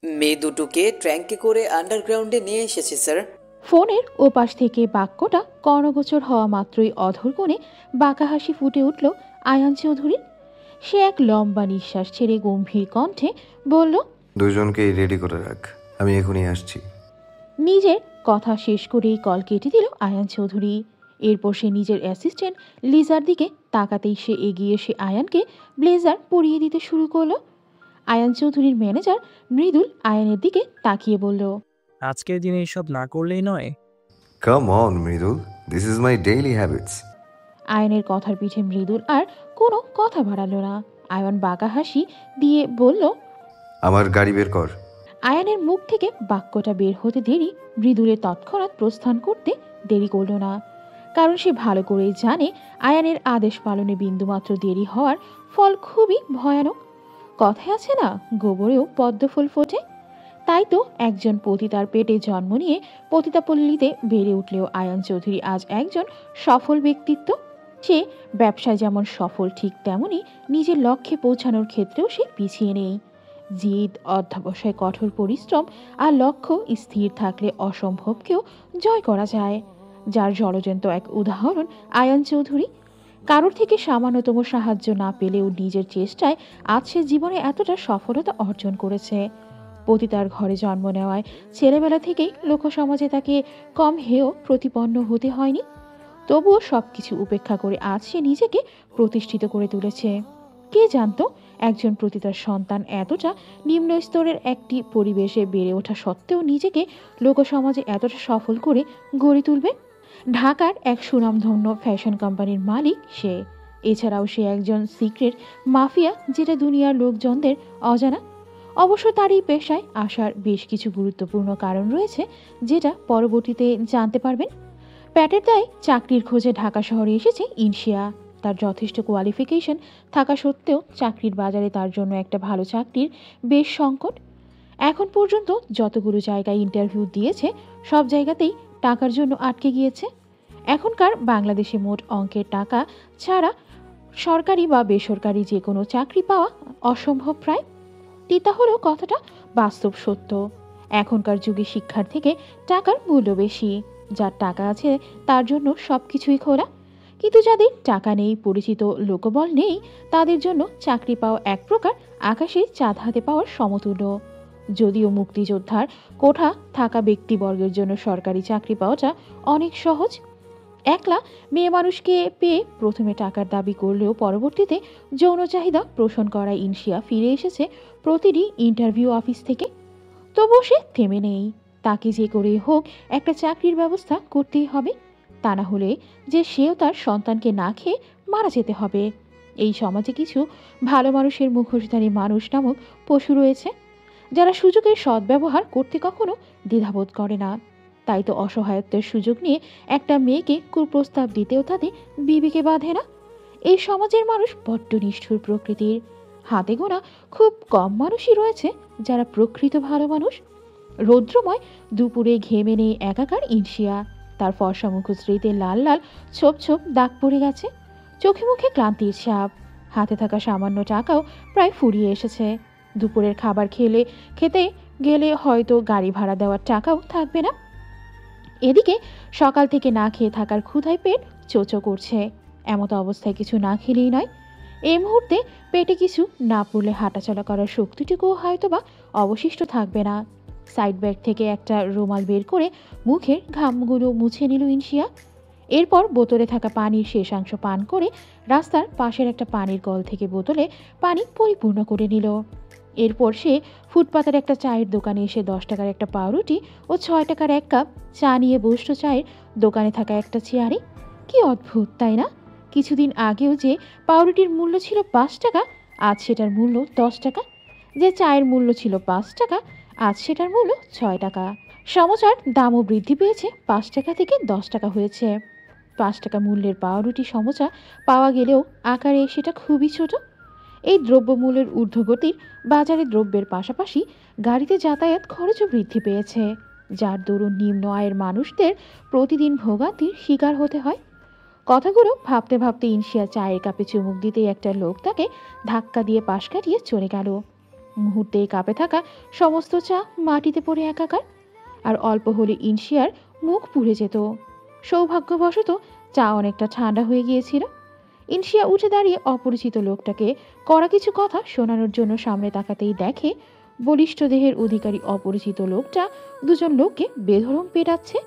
মেয়ে দুটোকে ট্র্যাঙ্কে করে আন্ডারগ্রাউন্ডে নিয়ে এসেছি স্যার। ফোনের ওপাশ থেকে বাক্যটা কর্ণগোচর হওয়া মাত্রই অধর কোণে বাঁকা হাসি ফুটে উঠল আয়ান চৌধুরীর। সে এক লম্বা নিঃশ্বাস ছেড়ে গম্ভীর কণ্ঠে বলল, দুজনকেই রেডি করে রাখ, আমি এখনই আসছি। নিজের কথা শেষ করেই কল কেটে দিল আয়ান চৌধুরী। এরপর সে নিজের অ্যাসিস্ট্যান্ট লিজার দিকে তাকাতেই সে এগিয়ে এসে আয়ানকে ব্লেজার পরিয়ে দিতে শুরু করলো। আয়ান চৌধুরীর ম্যানেজার মৃদুল আয়ানের দিকে তাকিয়ে বলল, আজকের দিনে এসব না করলেই নয়। Come on Mridul, this is my daily habits. আয়নের কথার পিঠে মৃদুল আর কোনো কথা বাড়ালো না। আয়ন বাঁকা হাসি দিয়ে বলল, আমার গাড়ি বের কর। আয়ানের মুখ থেকে বাক্যটা বের হতে দেরি মৃদুলের তৎক্ষণাৎ প্রস্থান করতে দেরি করল না। কারণ সে ভালো করেই জানে আয়ানের আদেশ পালনে বিন্দুমাত্র দেরি হওয়ার ফল খুবই ভয়ানক। কথায় আছে না, গোবরেও পদ্মফুল ফোটে। তাই তো একজন পতিতার পেটে জন্ম নিয়ে পতিতাপল্লীতে বেড়ে উঠলেও আয়ান চৌধুরী আজ একজন সফল ব্যক্তিত্ব। সে ব্যবসায় যেমন সফল, ঠিক তেমনি নিজের লক্ষ্যে পৌঁছানোর ক্ষেত্রেও সে পিছিয়ে নেই। জিদ, অধ্যবসায়, কঠোর পরিশ্রম আর লক্ষ্য স্থির থাকলে অসম্ভবকেও জয় করা যায়। যার জ্বলজ্যান্ত এক উদাহরণ আয়ান চৌধুরী। কারোর থেকে সামান্যতম সাহায্য না পেলেও নিজের চেষ্টায় আজ সে জীবনে এতটা সফলতা অর্জন করেছে। পতিতার ঘরে জন্ম নেওয়ায় ছেলেবেলা থেকেই লোকসমাজে তাকে কম হেয় প্রতিপন্ন হতে হয়নি। তবুও সবকিছু উপেক্ষা করে আজ সে নিজেকে প্রতিষ্ঠিত করে তুলেছে। কে জানতো একজন পতিতার সন্তান এতটা নিম্ন স্তরের একটি পরিবেশে বেড়ে ওঠা সত্ত্বেও নিজেকে লোকসমাজে এতটা সফল করে গড়ে তুলবে। ঢাকার এক সুনামধন্য ফ্যাশন কোম্পানির মালিক সে। এছাড়াও সে একজন সিক্রেট মাফিয়া, যেটা দুনিয়ার লোকজনদের অজানা। অবশ্য তার এই পেশায় আসার বেশ কিছু গুরুত্বপূর্ণ কারণ রয়েছে, যেটা পরবর্তীতে জানতে পারবেন। প্যাটের দায় চাকরির খোঁজে ঢাকা শহরে এসেছে ইনশিয়া। তার যথেষ্ট কোয়ালিফিকেশন থাকা সত্ত্বেও চাকরির বাজারে তার জন্য একটা ভালো চাকরির বেশ সংকট। এখন পর্যন্ত যতগুলো জায়গায় ইন্টারভিউ দিয়েছে সব জায়গাতেই টাকার জন্য আটকে গিয়েছে। এখনকার বাংলাদেশে মোট অঙ্কের টাকা ছাড়া সরকারি বা বেসরকারি যে কোনো চাকরি পাওয়া অসম্ভব প্রায়। তিতা হলেও কথাটা বাস্তব সত্য। এখনকার যুগে শিক্ষার থেকে টাকার মূল্য বেশি। যার টাকা আছে তার জন্য সব কিছুই খোলা, কিন্তু যাদের টাকা নেই, পরিচিত লোকবল নেই, তাদের জন্য চাকরি পাওয়া এক প্রকার আকাশে চাঁদ হাতে পাওয়ার সমতুল্য। যদিও মুক্তিযোদ্ধার কোঠা থাকা ব্যক্তিবর্গের জন্য সরকারি চাকরি পাওয়াটা অনেক সহজ। একলা মেয়ে মানুষকে পেয়ে প্রথমে টাকার দাবি করলেও পরবর্তীতে যৌন চাহিদা পোষণ করায় ইনশিয়া ফিরে এসেছে প্রতিটি ইন্টারভিউ অফিস থেকে। তবুও সে থেমে নেই। তাকে যে করে হোক একটা চাকরির ব্যবস্থা করতেই হবে। তা না হলে যে সেও তার সন্তানকে না খেয়ে মারা যেতে হবে। এই সমাজে কিছু ভালো মানুষের মুখোশধারী মানুষ নামক পশু রয়েছে, যারা সুযোগের সদ্ব্যবহার করতে কখনো দ্বিধাবোধ করে না। তাই তো অসহায়ত্বের সুযোগ নিয়ে একটা মেয়েকে কুপ্রস্তাব দিতেও তাদের বিবেকে বাঁধে না। এই সমাজের মানুষ বড্ড নিষ্ঠুর প্রকৃতির। হাতে গোনা খুব কম মানুষই রয়েছে যারা প্রকৃত ভালো মানুষ। রৌদ্রময় দুপুরে ঘেমে নেই একাকার ইনশিয়া। তার ফর্সা মুখশ্রীতে লাল লাল ছোপ ছোপ দাগ পড়ে গেছে। চোখে মুখে ক্লান্তির ছাপ। হাতে থাকা সামান্য টাকাও প্রায় ফুরিয়ে এসেছে। দুপুরের খাবার খেতে গেলে হয়তো গাড়ি ভাড়া দেওয়ার টাকাও থাকবে না। এদিকে সকাল থেকে না খেয়ে থাকার ক্ষুধায় পেট চোচো করছে। এমতো অবস্থায় কিছু না খেলেই নয়। এই মুহূর্তে পেটে কিছু না পড়লে হাঁটাচলা করার শক্তিটুকুও হয়তোবা অবশিষ্ট থাকবে না। সাইড ব্যাগ থেকে একটা রুমাল বের করে মুখের ঘামগুলো মুছে নিল ইনশিয়া। এরপর বোতলে থাকা পানির শেষাংশ পান করে রাস্তার পাশের একটা পানির কল থেকে বোতলে পানি পরিপূর্ণ করে নিল। এরপর সে ফুটপাতের একটা চায়ের দোকানে এসে 10 টাকার একটা পাউরুটি ও 6 টাকার এক কাপ চা নিয়ে বসল চায়ের দোকানে থাকা একটা চেয়ারে। কি অদ্ভুত, তাই না? কিছুদিন আগেও যে পাউরুটির মূল্য ছিল 5 টাকা, আজ সেটার মূল্য 10 টাকা। যে চায়ের মূল্য ছিল 5 টাকা, আজ সেটার মূল্য 6 টাকা। সমচার দামও বৃদ্ধি পেয়েছে, 5 টাকা থেকে 10 টাকা হয়েছে। 5 টাকা মূল্যের পাউরুটি সমচা পাওয়া গেলেও আকারে সেটা খুবই ছোট। এই দ্রব্যমূল্যের ঊর্ধ্বগতির বাজারে দ্রব্যের পাশাপাশি গাড়িতে যাতায়াত খরচও বৃদ্ধি পেয়েছে, যার দরুন নিম্ন আয়ের মানুষদের প্রতিদিন ভোগান্তির শিকার হতে হয়। কথাগুলো ভাবতে ভাবতে ইনশিয়া চায়ের কাপে চুমুক দিতেই একটা লোক তাকে ধাক্কা দিয়ে পাশ কাটিয়ে চলে গেল। মুহূর্তেই কাঁপে থাকা সমস্ত চা মাটিতে পড়ে একাকার। আর অল্প হলে ইনশিয়ার মুখ পুড়ে যেত। সৌভাগ্যবশত চা অনেকটা ঠান্ডা হয়ে গিয়েছিল। ইনশিয়া উঠে দাঁড়িয়ে অপরিচিত লোকটাকে কড়া কিছু কথা শোনানোর জন্য সামনে তাকাতেই দেখে বলিষ্ঠ দেহের অধিকারী অপরিচিত লোকটা দুজন লোককে বেধড়ক পেটাচ্ছে।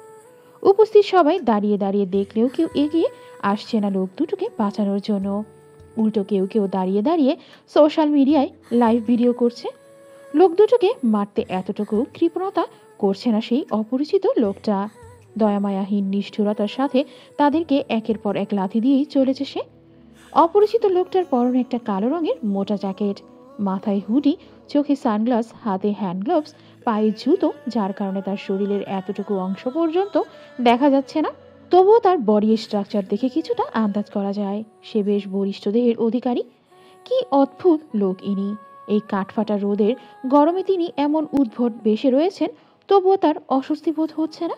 উপস্থিত সবাই দাঁড়িয়ে দাঁড়িয়ে দেখলেও কেউ এগিয়ে আসছে না লোক দুটোকে বাঁচানোর জন্য। উল্টো কেউ কেউ দাঁড়িয়ে দাঁড়িয়ে সোশ্যাল মিডিয়ায় লাইভ ভিডিও করছে। লোক দুটোকে মারতে এতটুকু কৃপণতা করছে না সেই অপরিচিত লোকটা। দয়ামায়াহীন নিষ্ঠুরতার সাথে তাদেরকে একের পর এক লাথি দিয়েই চলেছে সে। অপরিচিত লোকটার পরনে একটা কালো রঙের মোটা জ্যাকেট, মাথায় হুডি, চোখে সানগ্লাস, হাতে হ্যান্ড গ্লাভস, পায়ে জুতো, যার কারণে তার শরীরের এতটুকু অংশ পর্যন্ত দেখা যাচ্ছে না। তবুও তার বডি স্ট্রাকচার দেখে কিছুটা আন্দাজ করা যায় সে বেশ বলিষ্ঠ দেহের অধিকারী। কি অদ্ভুত লোক ইনি! এই কাঠফাটা রোদের গরমে তিনি এমন উদ্ভট বেশে রয়েছেন, তবুও তার অস্বস্তি বোধ হচ্ছে না।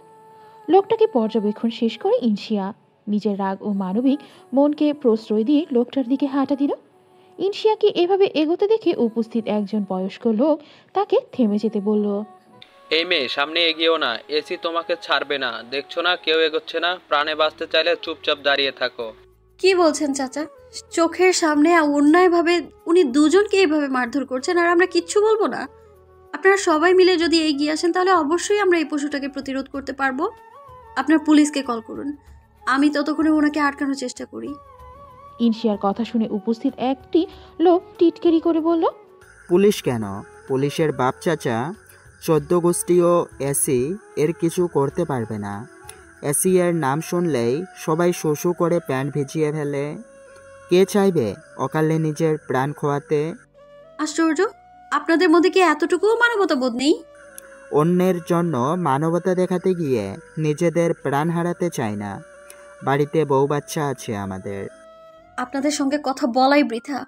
লোকটাকে পর্যবেক্ষণ শেষ করে ইনশিয়া নিজের রাগ ও মানবিক মনকে প্রশ্রয় দিয়ে লোকটার দিকে হাঁটা দিল। ইনশিয়াকে এভাবে এগোতে দেখে উপস্থিত একজন বয়স্ক লোক তাকে থেমে যেতে বলল। এই মেয়ে, সামনে এগিয়েও না, এসি তোমাকে ছাড়বে না। দেখছো না কেউ এগোচ্ছে না? প্রাণে বাঁচতে চাইলে চুপচাপ দাঁড়িয়ে থাকো। কি বলছেন চাচা? চোখের সামনে অন্যায়ভাবে উনি দুজনকে এইভাবে মারধর করছেন আর আমরা কিচ্ছু বলবো না? আপনারা সবাই মিলে যদি এগিয়ে আসেন তাহলে অবশ্যই আমরা এই পশুটাকে প্রতিরোধ করতে পারবো। আপনার পুলিশকে কল করুন, আমি ততক্ষণে ওনাকে আটকানোর চেষ্টা করি। ইনশিয়ার কথা শুনে উপস্থিত একটি লোক টিটকেরি করে বলল, পুলিশ কেন? পুলিশের বাপ চাচা 14 গোষ্ঠীও এসি এর কিছু করতে পারবে না। এসি এর নাম শুনলেই সবাই শোষু করে প্যান্ট ভিজিয়ে ফেলে। কে চাইবে অকালে নিজের প্রাণ খোয়াতে? আশ্চর্য, আপনাদের মধ্যে কি এতটুকুও মানবতা বোধ নেই? অন্যের জন্য মানবতা দেখাতে গিয়ে নিজেদের প্রাণ হারাতে চায় না। বাড়িতে বউ বাচ্চা আছে আমাদের। আপনাদের সঙ্গে কথা বলাই বৃথা।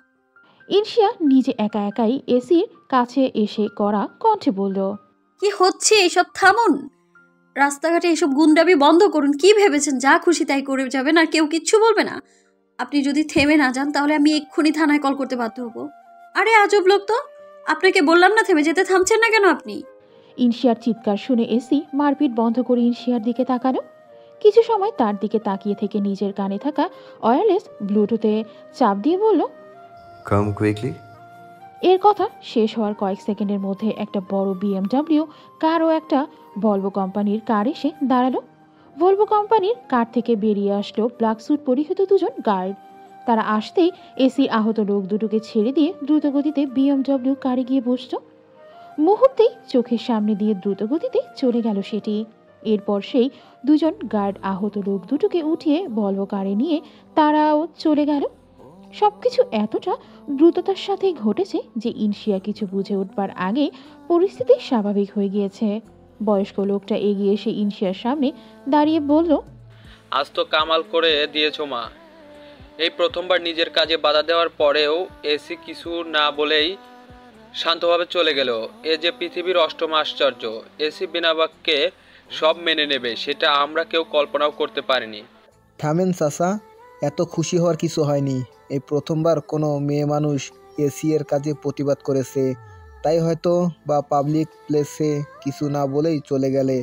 ইনশিয়া নিজে একা একাই এসির কাছে এসে কড়া কণ্ঠে বলল, কি হচ্ছে এইসব? থামুন, রাস্তাঘাটে এসব গুন্ডামি বন্ধ করুন। কি ভেবেছেন যা খুশি তাই করে যাবেন আর কেউ কিচ্ছু বলবে না? আপনি যদি থেমে না যান তাহলে আমি এক্ষুনি থানায় কল করতে বাধ্য হব। আরে আজব লোক তো! আপনাকে বললাম না থেমে যেতে, থামছেন না কেন আপনি? ইনশিয়ার চিৎকার শুনে এসি মারপিট বন্ধ করে ইনশিয়ার দিকে তাকালো। কিছু সময় তার দিকে তাকিয়ে থেকে নিজের কানে থাকা ওয়্যারলেস ব্লুটুথে চাপ দিয়ে বলল, Come quickly. এর কথা শেষ হওয়ার কয়েক সেকেন্ডের মধ্যে একটা বড় BMW কার ও একটা ভলভো কোম্পানির কার এসে দাঁড়ালো। ভলভো কোম্পানির কার থেকে বেরিয়ে আসলো ব্ল্যাক স্যুট পরিহিত দুজন গার্ড। তারা আসতেই এসি আহত লোক দুটোকে ছেড়ে দিয়ে দ্রুতগতিতে BMW কারে গিয়ে বসল। মুহূর্তেই চোখের সামনে দিয়ে দ্রুতগতিতে চলে গেল সেটি। এরপর সেই দুজন গার্ড আহত লোক দুটোকে উঠিয়ে ভলভো কারে নিয়ে তারাও চলে গেল। সবকিছু এতটা দ্রুততার সাথে ঘটেছে যে ইনশিয়া কিছু বুঝে উঠবার আগে পরিস্থিতি স্বাভাবিক হয়ে গিয়েছে। বয়স্ক লোকটা এগিয়ে এসে ইনশিয়ার সামনে দাঁড়িয়ে বলল, আজ তো কামাল করে দিয়েছো মা। এই প্রথমবার নিজের কাজে বাধা দেওয়ার পরেও এসি কিছু না বলেই শান্তভাবে চলে গেল। এ যে পৃথিবীর অষ্টম আশ্চর্য। এসি বিনা বাক্যে সব মেনে নেবে, সেটা আমরা কেউ কল্পনাও করতে পারিনি। থামেন চাচা, এত খুশি হওয়ার কিছু হয়নি। এই প্রথমবার কোনো মেয়ে মানুষ এসি এর কাজে প্রতিবাদ করেছে, তাই হয়তো বা পাবলিক প্লেসে কিছু না বলেই চলে গেলে।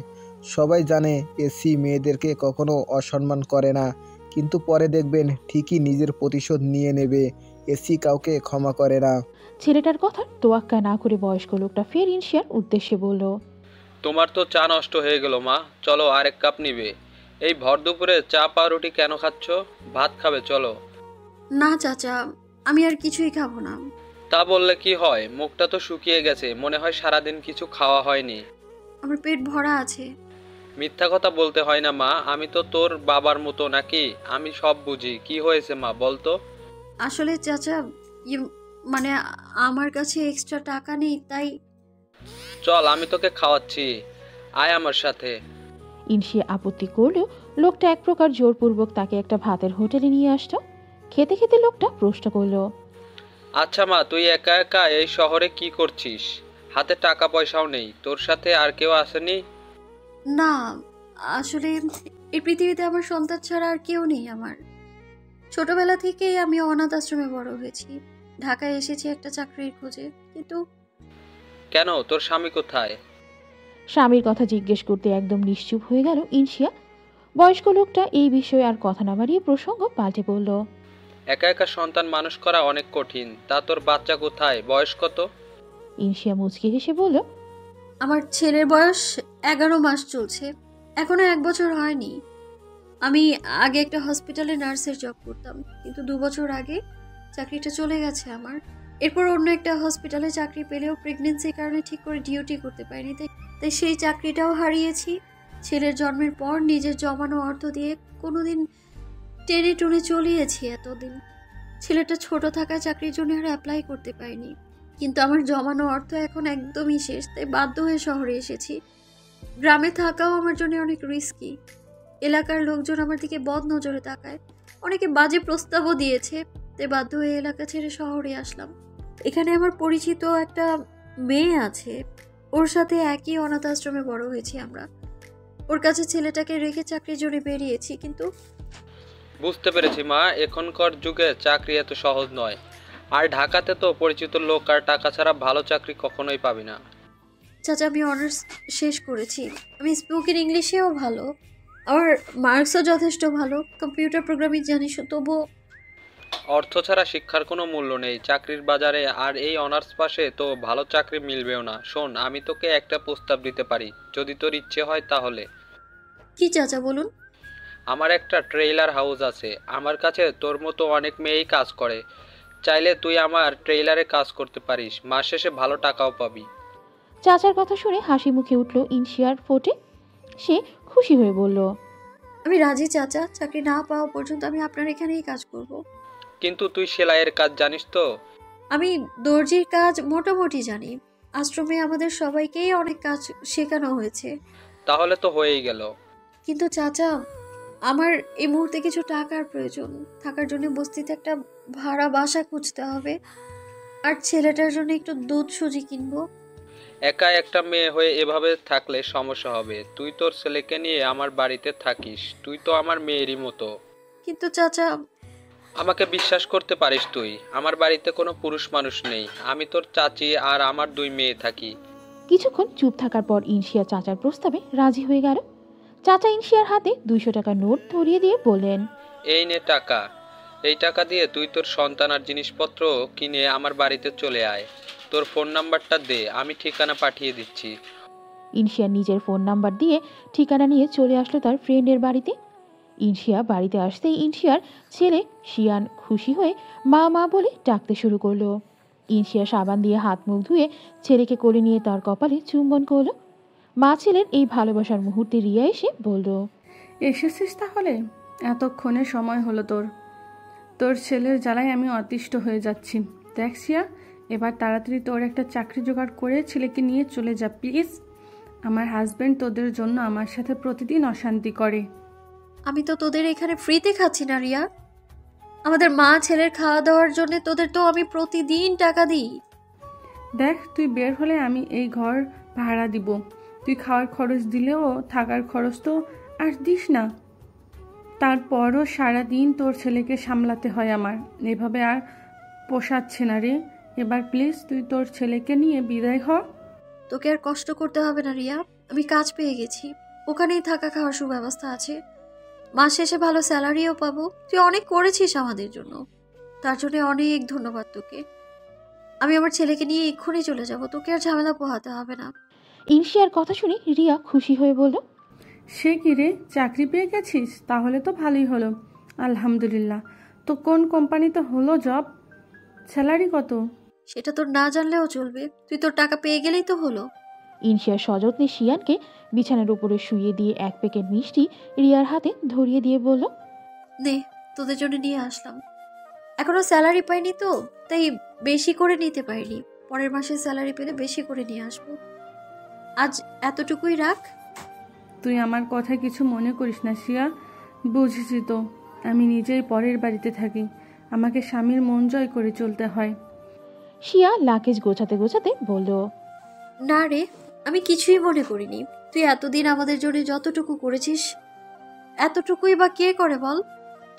সবাই জানে এসি মেয়েদেরকে কখনো অসম্মান করে না, কিন্তু পরে দেখবেন ঠিকই নিজের প্রতিশোধ নিয়ে নেবে। এসি কাউকে ক্ষমা করে না। ছেলেটার কথা তোয়াক্কা না করে বয়স্ক লোকটা ফের ইনশিয়ার উদ্দেশ্যে বলল, তোমার তো চা নষ্ট হয়ে গেল মা, চলো আরেক কাপ নিবে। এই ভর দুপুরে চা পাউরুটি কেন খাচ্ছ? ভাত খাবে চলো। না চাচা, আমি আর কিছুই খাবো না। তা বললে কি হয়? মুখটা তো শুকিয়ে গেছে, মনে হয় সারাদিন কিছু খাওয়া হয়নি। আমার পেট ভরা আছে। মিথ্যা কথা বলতে হয় না মা, আমি তো তোর বাবার মতো নাকি? আমি সব বুঝি। কি হয়েছে মা বলতো? আসলে চাচা, মানে আমার কাছে এক্সট্রা টাকা নেই, তাই। চল আমি তোকে খাওয়াচ্ছি, আয় আমার সাথে। ইনশিয়া আপত্তি করলেও লোকটা এক প্রকার জোরপূর্বক তাকে একটা ভাতের হোটেলে নিয়ে আসতো। খেতে খেতে লোকটা প্রশ্ন করল, আচ্ছা মা, তুই একা একা এই শহরে কি করছিস? হাতে টাকা পয়সাও নেই, তোর সাথে আর কেউ আসেনি? না, আসলে এই পৃথিবীতে আমার সন্তান ছাড়া আর কেউ নেই আমার। ছোটবেলা থেকেই আমি অনাথ আশ্রমে বড় হয়েছি। ঢাকায় এসেছি একটা চাকরির খোঁজে, কিন্তু কেন, তোর স্বামী কোথায়? স্বামীর কথা জিজ্ঞেস করতে একদম নিশ্চুপ হয়ে গেল ইনশিয়া। বয়স্ক লোকটা এই বিষয়ে আর কথা না বাড়িয়ে প্রসঙ্গ পাল্টে বলল, একা একা সন্তান মানুষ করা অনেক কঠিন। তা তোর বাচ্চা কোথায়, বয়স কত? ইনশিয়া মুচকি হেসে বলল, আমার ছেলের বয়স 11 মাস চলছে, এখনো 1 বছর হয়নি। আমি আগে একটা হসপিটালে নার্সের জব করতাম, কিন্তু 2 বছর আগে চাকরিটা চলে গেছে আমার। এরপর অন্য একটা হসপিটালে চাকরি পেলেও প্রেগনেন্সির কারণে ঠিক করে ডিউটি করতে পারিনি, তাই সেই চাকরিটাও হারিয়েছি। ছেলের জন্মের পর নিজের জমানো অর্থ দিয়ে কোনোদিন টেনে টুনে চলিয়েছি এতদিন। ছেলেটা ছোট থাকায় চাকরির জন্য আর অ্যাপ্লাই করতে পারিনি, কিন্তু আমার জমানো অর্থ এখন একদমই শেষ, তাই বাধ্য হয়ে শহরে এসেছি। গ্রামে থাকাও আমার জন্য অনেক রিস্কি। এলাকার লোকজন আমার দিকে বদ নজরে তাকায়, অনেকে বাজে প্রস্তাবও দিয়েছে, তাই বাধ্য হয়ে এলাকা ছেড়ে শহরে আসলাম। এখানে আমার পরিচিত একটা মেয়ে আছে, ওর সাথে একই অনাথ আশ্রমে বড় হয়েছি আমরা। ওর কাছে ছেলেটাকে রেখে চাকরির জন্য বেরিয়েছি, কিন্তু বুঝতে পেরেছি মা, এখনকার যুগে চাকরি এত সহজ নয়। আর ঢাকাতে তো পরিচিত লোক আর টাকা ছাড়া ভালো চাকরি কখনোই পাবি না। চাচা, আমি অনার্স শেষ করেছি, আমি স্পোকেন ইংলিশেও ভালো, আমার মার্কসও যথেষ্ট ভালো, কম্পিউটার প্রোগ্রামিং জানিস, তবুও অর্থ ছাড়া শিক্ষার কোনো মূল্য নেই চাকরির বাজারে। আর এই অনার্স পাশে তো ভালো চাকরি মিলবেও না। শোন, আমি তোকে একটা প্রস্তাব দিতে পারি, যদি তোর ইচ্ছে হয় তাহলে। কি চাচা বলুন? আমার একটা ট্রেইলার হাউস আছে, আমার কাছে তোর মতো অনেক মেয়েই কাজ করে। চাইলে তুই আমার ট্রেইলারে কাজ করতে পারিস, মাস শেষে ভালো টাকাও পাবি। চাচার কথা শুনে হাসি মুখে উঠল ইনশিয়ার ফোটে। সে খুশি হয়ে বলল, আমি রাজি চাচা, চাকরি না পাওয়া পর্যন্ত আমি আপনার এখানেই কাজ করব। কিন্তু তুই সেলাইয়ের কাজ জানিস তো? আমি দর্জির কাজ মোটামুটি জানি, আশ্রমে আমাদের সবাইকেই অনেক কাজ শেখানো হয়েছে। তাহলে তো হয়েই গেল। কিন্তু চাচা, আমার এই মুহূর্তে কিছু টাকার প্রয়োজন, থাকার জন্য বস্তিতে একটা ভাড়া বাসা খুঁজতে হবে, আর ছেলেটার জন্য একটু দুধ সুজি কিনবো। একা একটা মেয়ে হয়ে এভাবে থাকলে সমস্যা হবে। তুই তোর ছেলেকে নিয়ে আমার বাড়িতে থাকিস, তুই তো আমার মেয়েরই মতো। কিন্তু চাচা, আমাকে বিশ্বাস করতে পারিস তুই, আমার বাড়িতে কোনো পুরুষ মানুষ নেই, আমি তোর চাচি আর আমার 2 মেয়ে থাকি। কিছুক্ষণ চুপ থাকার পর ইনশিয়া চাচার প্রস্তাবে রাজি হয়ে গেল। চাচা ইনশিয়ার হাতে 200 টাকার নোট ধরিয়ে দিয়ে বললেন, এই নে টাকা, এই টাকা দিয়ে তুই তোর সন্তান আর জিনিসপত্র কিনে আমার বাড়িতে চলে আয়। তোর ফোন নাম্বারটা দে, আমি ঠিকানা পাঠিয়ে দিচ্ছি। ইনশিয়া নিজের ফোন নাম্বার দিয়ে ঠিকানা নিয়ে চলে আসলো তার ফ্রেন্ডের বাড়িতে। ইনশিয়া বাড়িতে আসতেই ইনশিয়ার ছেলে শিয়ান খুশি হয়ে মা মা বলে ডাকতে শুরু করলো। ইনশিয়া সাবান দিয়ে হাত মুখ ধুয়ে ছেলেকে কোলে নিয়ে তার কপালে চুম্বন করলো। মা ছেলের এই ভালোবাসার মুহূর্তে রিয়া এসে বলল, এসেছিস তাহলে? এতক্ষণে সময় হলো তোর। তোর ছেলের জ্বালায় আমি অতিষ্ঠ হয়ে যাচ্ছি। দেখ সিয়া, এবার তাড়াতাড়ি তোর একটা চাকরি জোগাড় করে ছেলেকে নিয়ে চলে যা প্লিজ। আমার হাজব্যান্ড তোদের জন্য আমার সাথে প্রতিদিন অশান্তি করে। আমি তো তোদের এখানে ফ্রিতে খাচ্ছি না রিয়া, আমাদের মা ছেলের খাওয়া দাওয়ার জন্য তোদের তো আমি প্রতিদিন টাকা দিই। দেখ, তুই বের হলে আমি এই ঘর ভাড়া দিব। তুই খাওয়ার খরচ দিলেও থাকার খরচ তো আর দিস না। তারপরও সারাদিন তোর ছেলেকে সামলাতে হয় আমার, এভাবে আর পোষাচ্ছে না রে। এবার প্লিজ তুই তোর ছেলেকে নিয়ে বিদায় হ। তোকে আর কষ্ট করতে হবে না রিয়া, আমি কাজ পেয়ে গেছি, ওখানেই থাকা খাওয়ার সুব্যবস্থা আছে, মাস শেষে ভালো স্যালারিও পাবো। তুই অনেক করেছিস আমাদের জন্য, তার জন্য অনেক ধন্যবাদ তোকে। আমি আমার ছেলেকে নিয়ে এক্ষুনি চলে যাব, তোকে আর ঝামেলা পোহাতে হবে না। ইনশিয়ার কথা শুনে রিয়া খুশি হয়ে বলল, সে কি রে, চাকরি পেয়ে গেছিস? তাহলে তো ভালোই হলো, আলহামদুলিল্লাহ। তো কোন কোম্পানিতে হলো জব? স্যালারি কত? সেটা তোর না জানলেও চলবে, তুই তোর টাকা পেয়ে গেলেই তো হলো। ইনশিয়া সযত্নে শিয়ানকে বিছানার উপরে শুইয়ে দিয়ে এক প্যাকেট মিষ্টি রিয়ার হাতে ধরিয়ে দিয়ে বলল, নে, তোদের জন্য নিয়ে আসলাম। এখনো স্যালারি পাইনি তো, তাই বেশি করে নিতে পারিনি, পরের মাসে স্যালারি পেলে বেশি করে নিয়ে আসবো। আজ এতটুকুই রাখ। তুই আমার কথা কিছু মনে করিস না শিয়া, বুঝেছি তো। আমি নিজেই পরের বাড়িতে থাকি, আমাকে স্বামীর মন জয় করে চলতে হয়। শিয়া লাগেজ গোছাতে গোছাতে বলল, না রে, আমি কিছুই মনে করিনি। তুই এতদিন আমাদের জন্য যতটুকু করেছিস, এতটুকুই বা কে করে বল?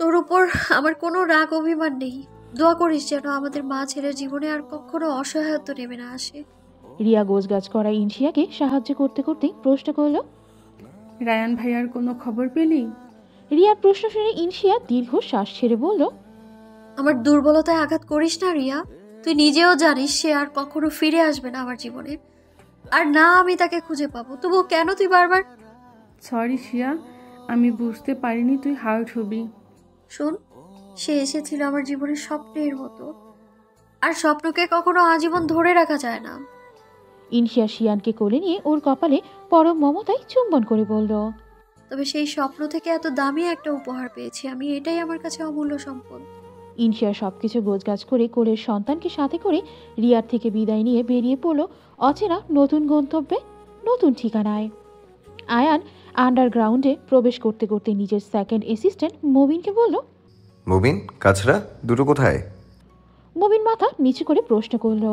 তোর উপর আমার কোনো রাগ অভিমান নেই। দোয়া করিস যেন আমাদের মা ছেলের জীবনে আর কখনো অসহায়ত্ব নেমে না আসে। রিয়া গোছগাছ করা ইনশিয়াকে সাহায্য করতে করতেই প্রশ্ন করল। রায়ান ভাইয়ার কোনো খবর পেলি? রিয়ার প্রশ্ন শুনে ইনশিয়া দীর্ঘ শ্বাস ছেড়ে বলল, আমার দুর্বলতায় আঘাত করিস না রিয়া। তুই নিজেও জানিস সে আর কখনো ফিরে আসবে না আমার জীবনে, আর না আমি তাকে খুঁজে পাবো। তবুও কেন তুই বারবার? সরি শিয়া, আমি বুঝতে পারিনি তুই হার্ট হবি। শোন, সে এসেছিল আমার জীবনের স্বপ্নের মতো, আর স্বপ্নকে কখনো আজীবন ধরে রাখা যায় না। ইনশিয়া শিয়ানকে কোলে নিয়ে ওর কপালে পরম মমতায় চুম্বন করে বলল, তবে সেই স্বপ্ন থেকে এত দামি একটা উপহার পেয়েছি আমি, এটাই আমার কাছে অমূল্য সম্পদ। ইনশিয়া সবকিছু গোছগাছ করে কোলের সন্তানকে সাথে করে রিয়ার থেকে বিদায় নিয়ে বেরিয়ে পড়ল অচেনা নতুন গন্তব্যে, নতুন ঠিকানায়। আয়ান আন্ডারগ্রাউন্ডে প্রবেশ করতে করতে নিজের সেকেন্ড অ্যাসিস্ট্যান্ট মুবিনকে বলল, মুবিন, কাছরা দুটো কোথায়? মুবিন মাথা নিচু করে প্রশ্ন করল।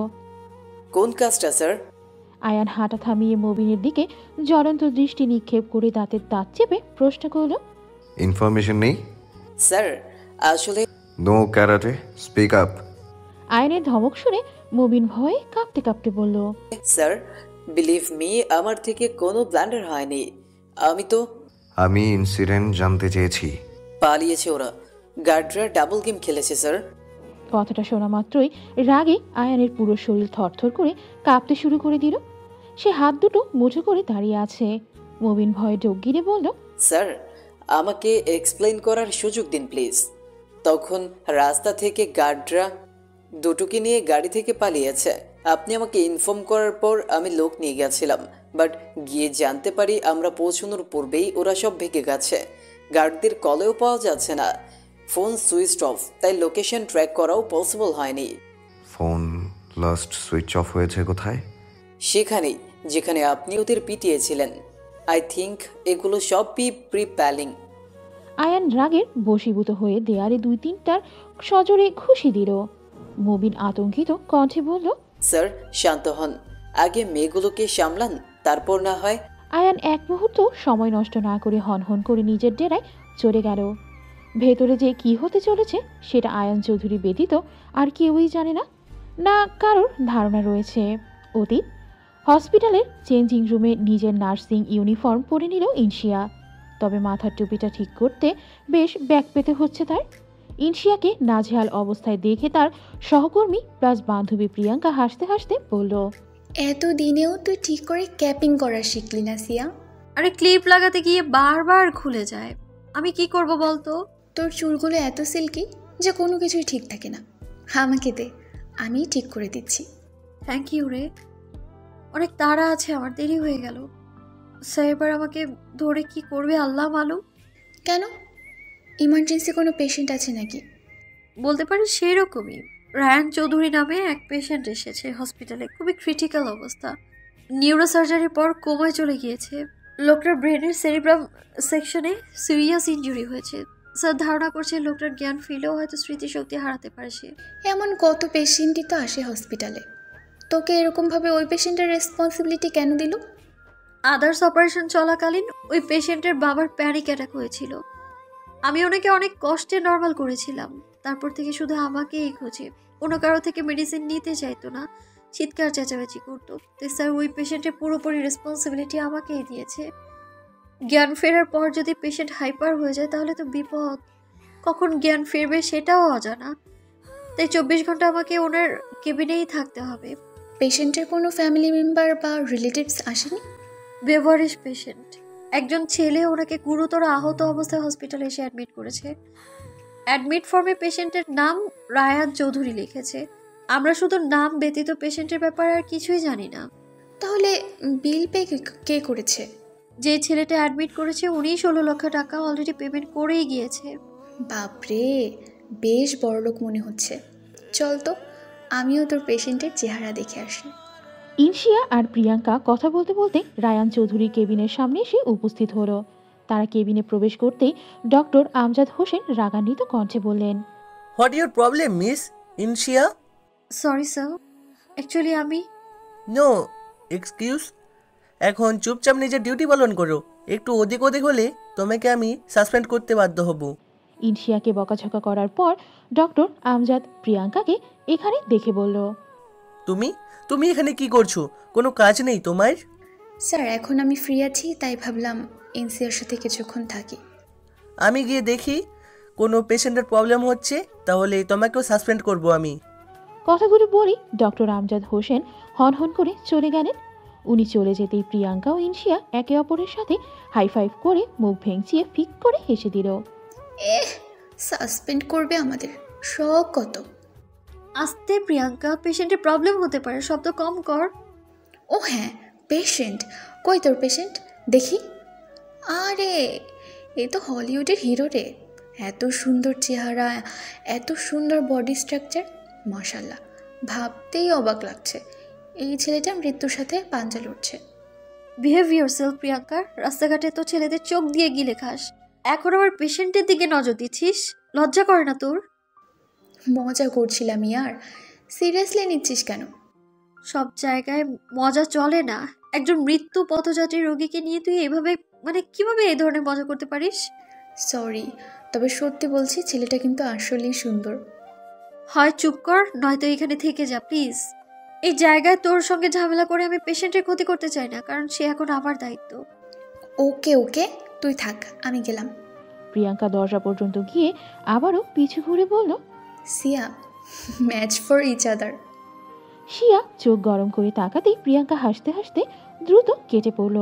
কোন কাজটা স্যার? আয়ান হাঁটা থামিয়ে মুবিনের দিকে জ্বলন্ত দৃষ্টি নিক্ষেপ করে দাঁতের দাঁত চেপে প্রশ্ন করল, ইনফরমেশন নেই স্যার আসলে নো ক্যারাটে, স্পিক আপ। আয়ানের ধমক শুনে মুবিন ভয়ে কাঁপতে কাঁপতে বলল, স্যার বিলিভ মি, আমার থেকে কোনো ব্লান্ডার হয়নি। আমি ইনসিডেন্ট জানতে চেয়েছি। পালিয়েছে ওরা, গার্ডরা ডাবল গেম খেলেছে স্যার। কথাটা শোনা মাত্রই রাগে আয়ানের পুরো শরীর থরথর করে কাঁপতে শুরু করে দিল। সে হাত দুটো মুঠো করে দাঁড়িয়ে আছে। মুবিন ভয়ে ঢোক গিরে বলল, স্যার আমাকে এক্সপ্লেইন করার সুযোগ দিন প্লিজ। তখন রাস্তা থেকে গার্ডরা দুটোকে নিয়ে গাড়ি থেকে পালিয়েছে। আপনি আমাকে ইনফর্ম করার পর আমি লোক নিয়ে গেছিলাম, বাট গিয়ে জানতে পারি আমরা পৌঁছানোর পূর্বেই ওরা সব ভেঙে গেছে। গার্ডদের কলেও পাওয়া যাচ্ছে না, ফোন সুইচ অফ, তাই লোকেশন ট্র্যাক করাও পসিবল হয়নি। ফোন লাস্ট সুইচ অফ হয়েছে কোথায়? সেখানেই যেখানে আপনি ওদের পিটিয়েছিলেন। আই থিঙ্ক এগুলো সবই প্রিপ্যালিং। আয়ান রাগের বশীভূত হয়ে দেয়ালে 2-3টার সজোরে ঘুষি দিল। মুবিন আতঙ্কিত কণ্ঠে বলল, স্যার শান্ত হন, আগে মেয়েগুলোকে সামলান, তারপর না হয়। আয়ান এক মুহূর্ত সময় নষ্ট না করে হনহন করে নিজের ডেরায় চলে গেল। ভেতরে যে কি হতে চলেছে সেটা আয়ান চৌধুরী ব্যতীত আর কেউই জানে না, না কারোর ধারণা রয়েছে। অতীত হসপিটালের চেঞ্জিং রুমে নিজের নার্সিং ইউনিফর্ম পরে নিল ইনশিয়া। তবে মাথার টুপিটা ঠিক করতে বেশ ব্যাক পেতে হচ্ছে তার। ইনশিয়াকে নাজেহাল অবস্থায় দেখে তার সহকর্মী প্লাস বান্ধবী প্রিয়াঙ্কা হাসতে হাসতে বলল, এতদিনেও তুই ঠিক করে ক্যাপিং করা শিখলি না সিয়া? আরে ক্লিপ লাগাতে গিয়ে বারবার খুলে যায়, আমি কি করব বলতো? তোর চুলগুলো এত সিল্কি যে কোনো কিছুই ঠিক থাকে না। আমাকে দে, আমি ঠিক করে দিচ্ছি। থ্যাংক ইউ রে, অনেক তাড়া আছে আমার, দেরি হয়ে গেল। স্যার এবার আমাকে ধরে কি করবে আল্লাহ মালুম। কেন, ইমার্জেন্সি কোনো পেশেন্ট আছে নাকি? বলতে পারি সেই রকমই। রায়ান চৌধুরী নামে এক পেশেন্ট এসেছে হসপিটালে, খুবই ক্রিটিক্যাল অবস্থা। নিউরোসার্জারির পর কোমায় চলে গিয়েছে। লোকটার ব্রেনের সেরিব্রাম সেকশনে সিরিয়াস ইনজুরি হয়েছে। স্যার ধারণা করছে লোকটার জ্ঞান ফিরলেও হয়তো স্মৃতিশক্তি হারাতে পারে সে। এমন কত পেশেন্টই তো আসে হসপিটালে, তোকে এরকমভাবে ওই পেশেন্টের রেসপন্সিবিলিটি কেন দিল? আদার্স অপারেশন চলাকালীন ওই পেশেন্টের বাবার প্যানিক অ্যাটাক হয়েছিল। আমি ওনাকে অনেক কষ্টে নর্মাল করেছিলাম। তারপর থেকে শুধু আমাকেই খোঁজে, অন্য কারো থেকে মেডিসিন নিতে চাইতো না, চিৎকার চেঁচামেচি করতো। তো স্যার ওই পেশেন্টের পুরোপুরি রেসপন্সিবিলিটি আমাকেই দিয়েছে। জ্ঞান ফেরার পর যদি পেশেন্ট হাইপার হয়ে যায় তাহলে তো বিপদ, কখন জ্ঞান ফিরবে সেটাও অজানা। তাই 24 ঘন্টা আমাকে ওনার কেবিনেই থাকতে হবে। পেশেন্টের কোনো ফ্যামিলি মেম্বার বা রিলেটিভস আসেনি? বেভারেজ পেশেন্ট একজন ছেলে ওনাকে গুরুতর আহত অবস্থায় হসপিটালে এসে অ্যাডমিট করেছে। অ্যাডমিট ফর্মে পেশেন্টের নাম রায়ান চৌধুরী লিখেছে। আমরা শুধু নাম ব্যতীত পেশেন্টের ব্যাপারে আর কিছুই জানি না। তাহলে বিল পে কে করেছে? যে ছেলেটা অ্যাডমিট করেছে উনি 16 লক্ষ টাকা অলরেডি পেমেন্ট করেই গিয়েছে। বাপরে, বেশ বড়লোক মনে হচ্ছে। চল তো, আমিও তোর পেশেন্টের চেহারা দেখে আসি। ইনশিয়া আর প্রিয়াঙ্কা কথা বলতে বলতে রায়ান চৌধুরী কেবিনের সামনে এসে উপস্থিত হলো। তারা কেবিনে প্রবেশ করতেই ডক্টর আমজাদ হোসেন রাগান্বিত কণ্ঠে বললেন, what your problem miss Inshia? Sorry sir, actually আমি নো এক্সকিউজ। এখন চুপচাপ নিজের ডিউটি পালন করো। একটু ওদিক ওদিক হলে তোমাকে আমি সাসপেন্ড করতে বাধ্য হব। ইনশিয়াকে বকাঝকা করার পর ডক্টর আমজাদ প্রিয়াঙ্কাকে এখানে দেখে বলল, তুমি তুমি এখানে কি করছো? কোনো কাজ নেই তোমার? স্যার এখন আমি ফ্রি আছি, তাই ভাবলাম এনসিআর সাথে কিছুক্ষণ থাকি। আমি গিয়ে দেখি কোনো পেশেন্টের প্রবলেম হচ্ছে, তাহলে তোমাকেও সাসপেন্ড করব আমি। কথাগুলো বলেই ডক্টর আমজাদ হোসেন হনহন করে চলে গেলেন। উনি চলে যেতেই প্রিয়াঙ্কা ও ইনশিয়া একে অপরের সাথে হাই ফাইভ করে মুখ ভেঙচিয়ে ফিক করে হেসে দিল। সাসপেন্ড করবে আমাদের, শখ কত। আস্তে প্রিয়াঙ্কা, পেশেন্টের প্রবলেম হতে পারে, শব্দ কম কর। ও হ্যাঁ, পেশেন্ট। কই তোর পেশেন্ট দেখি। আরে এ তো হলিউডের হিরো রে, এত সুন্দর চেহারা, এত সুন্দর বডি স্ট্রাকচার, মাশাল্লাহ, ভাবতেই অবাক লাগছে এই ছেলেটা মৃত্যুর সাথে পাঞ্জা লড়ছে। বিহেভ ইয়োরসেলফ প্রিয়াঙ্কা, রাস্তাঘাটে তো ছেলেদের চোখ দিয়ে গিলে খাস, এখন আবার পেশেন্টের দিকে নজর দিচ্ছিস, লজ্জা করে না তোর? মজা করছিলাম ইয়ার, সিরিয়াসলি নিচ্ছিস কেন? সব জায়গায় মজা চলে না। একজন মৃত্যু পথযাত্রী রোগীকে নিয়ে তুই এভাবে, মানে কিভাবে এই ধরনের মজা করতে পারিস? সরি, তবে সত্যি বলছি ছেলেটা কিন্তু আসলেই সুন্দর। হয় চুপ কর, নয়তো এখানে থেকে যা প্লিজ। এই জায়গায় তোর সঙ্গে ঝামেলা করে আমি পেশেন্টের ক্ষতি করতে চাই না, কারণ সে এখন আমার দায়িত্ব। ওকে ওকে, তুই থাক, আমি গেলাম। প্রিয়াঙ্কা দরজা পর্যন্ত গিয়ে আবারও পিছু ঘুরে বলল, সিয়া, ম্যাচ ফর ইচ আদার। শিয়া চোখ গরম করে তাকাতেই প্রিয়াঙ্কা হাসতে হাসতে দ্রুত কেটে পড়ল।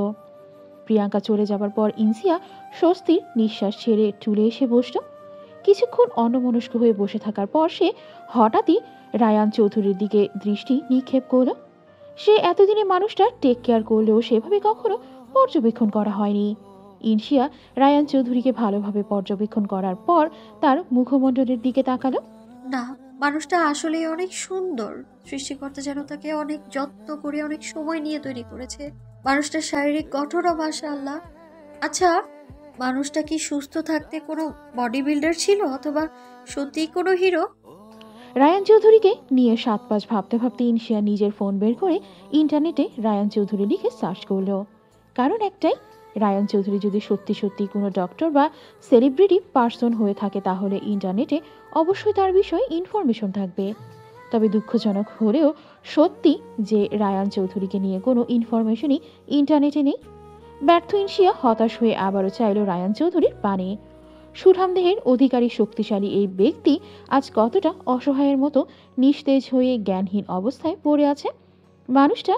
প্রিয়াঙ্কা চলে যাবার পর ইনসিয়া স্বস্তির নিঃশ্বাস ছেড়ে টুলে এসে বসল। কিছুক্ষণ অন্যমনস্ক হয়ে বসে থাকার পর সে হঠাৎই রায়ান চৌধুরীর দিকে দৃষ্টি নিক্ষেপ করল। সে এতদিনে মানুষটা টেক কেয়ার করলেও সেভাবে কখনো পর্যবেক্ষণ করা হয়নি। ইনসিয়া রায়ান চৌধুরীকে ভালোভাবে পর্যবেক্ষণ করার পর তার মুখমণ্ডলের দিকে তাকালো। না, মানুষটা আসলে অনেক সুন্দর। সৃষ্টিকর্তা যেন তাকে অনেক যত্ন করে অনেক সময় নিয়ে তৈরি করেছে। মানুষটার শারীরিক গঠনও মাশাআল্লাহ। আচ্ছা, মানুষটা কি সুস্থ থাকতে কোনো বডি বিল্ডার ছিল, অথবা সত্যিই কোনো হিরো? রায়ান চৌধুরীকে নিয়ে 7-5 ভাবতে ভাবতে ইনশিয়া নিজের ফোন বের করে ইন্টারনেটে রায়ান চৌধুরী লিখে সার্চ করলো। কারণ একটাই, রায়ান চৌধুরী যদি সত্যি সত্যি কোনো ডক্টর বা সেলিব্রিটি পার্সন হয়ে থাকে তাহলে ইন্টারনেটে অবশ্যই তার বিষয়ে ইনফরমেশন থাকবে। তবে দুঃখজনক হলেও সত্যি যে রায়ান চৌধুরীকে নিয়ে কোনো ইনফরমেশনই ইন্টারনেটে নেই। ব্যর্থ ইনশিয়া হতাশ হয়ে আবারও চাইল রায়ান চৌধুরীর পানে। সুঠামদেহের অধিকারী শক্তিশালী এই ব্যক্তি আজ কতটা অসহায়ের মতো নিস্তেজ হয়ে জ্ঞানহীন অবস্থায় পড়ে আছে। মানুষটা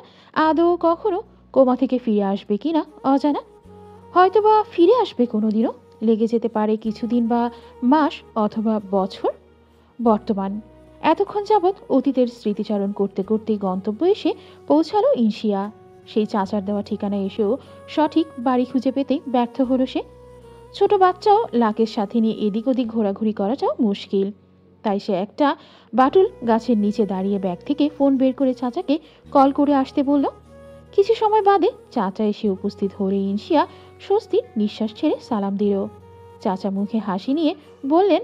আদৌ কখনো কোমা থেকে ফিরে আসবে কিনা অজানা, হয়তোবা ফিরে আসবে কোনোদিনও, লেগে যেতে পারে কিছুদিন বা মাস অথবা বছর। বর্তমান এতক্ষণ যাবৎ অতীতের স্মৃতিচারণ করতে করতে গন্তব্য এসে পৌঁছালো ইনশিয়া। সেই চাচার দেওয়া ঠিকানায় এসেও সঠিক বাড়ি খুঁজে পেতে ব্যর্থ হলো সে। ছোট বাচ্চাও লাকের সাথে নিয়ে এদিক ওদিক ঘোরাঘুরি করাটাও মুশকিল। তাই সে একটা বাটুল গাছের নিচে দাঁড়িয়ে ব্যাগ থেকে ফোন বের করে চাচাকে কল করে আসতে বলল। কিছু সময় বাদে চাচা এসে উপস্থিত হলে ইনশিয়া স্বস্তির নিঃশ্বাস ছেড়ে সালাম দিল। চাচা মুখে হাসি নিয়ে বললেন,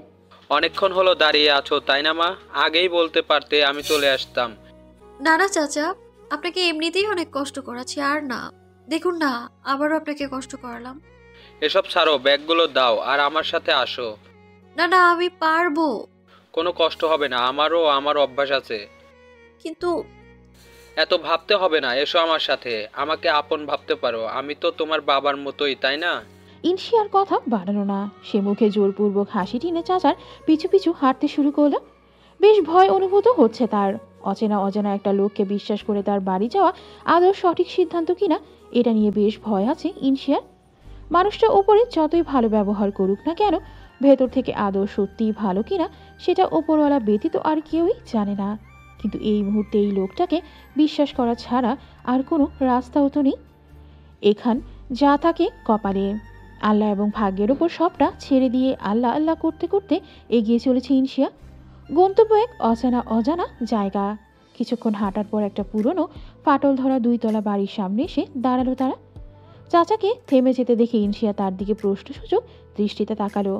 অনেকক্ষণ হলো দাঁড়িয়ে আছো তাই না মা? আগেই বলতে পারতে, আমি চলে আসতাম। না না চাচা, আপনাকে এমনিতেই অনেক কষ্ট করাচ্ছি, আর না, দেখুন না আবারও আপনাকে কষ্ট করালাম। এসব ছাড়ো, ব্যাগগুলো দাও আর আমার সাথে আসো। না না, আমি পারবো। কোনো কষ্ট হবে না, আমার অভ্যাস আছে। কিন্তু এত ভাবতে হবে না, এসো আমার সাথে, আমাকে আপন ভাবতে পারো, আমি তো তোমার বাবার মতোই, তাই না? ইনশিয়ার কথা বাড়ানো না, সে মুখে জোরপূর্বক হাসি টেনে চাচার পিছু পিছু হাঁটতে শুরু করলো। বেশ ভয় অনুভূত হচ্ছে তার। অজানা একটা লোককে বিশ্বাস করে তার বাড়ি যাওয়া আদৌ সঠিক সিদ্ধান্ত কিনা এটা নিয়ে বেশ ভয় আছে ইনশিয়ার। মানুষটা ওপরে যতই ভালো ব্যবহার করুক না কেন, ভেতর থেকে আদৌ সত্যিই ভালো কিনা সেটা ওপরওয়ালা ব্যতীত আর কেউই জানে না। কিন্তু এই মুহূর্তে এই লোকটাকে বিশ্বাস করা ছাড়া আর কোনো রাস্তাও তো নেই। এখান যা থাকে কপালে, আল্লাহ এবং ভাগ্যের ওপর সবটা ছেড়ে দিয়ে আল্লাহ আল্লাহ করতে করতে এগিয়ে চলেছে ইনশিয়া। গন্তব্য এক অজানা জায়গা। কিছুক্ষণ হাঁটার পর একটা পুরনো ফাটল ধরা 2 তলা বাড়ির সামনে এসে দাঁড়ালো তারা। চাচাকে থেমে যেতে দেখে ইনশিয়া তার দিকে প্রশ্নসূচক দৃষ্টিতে তাকালো।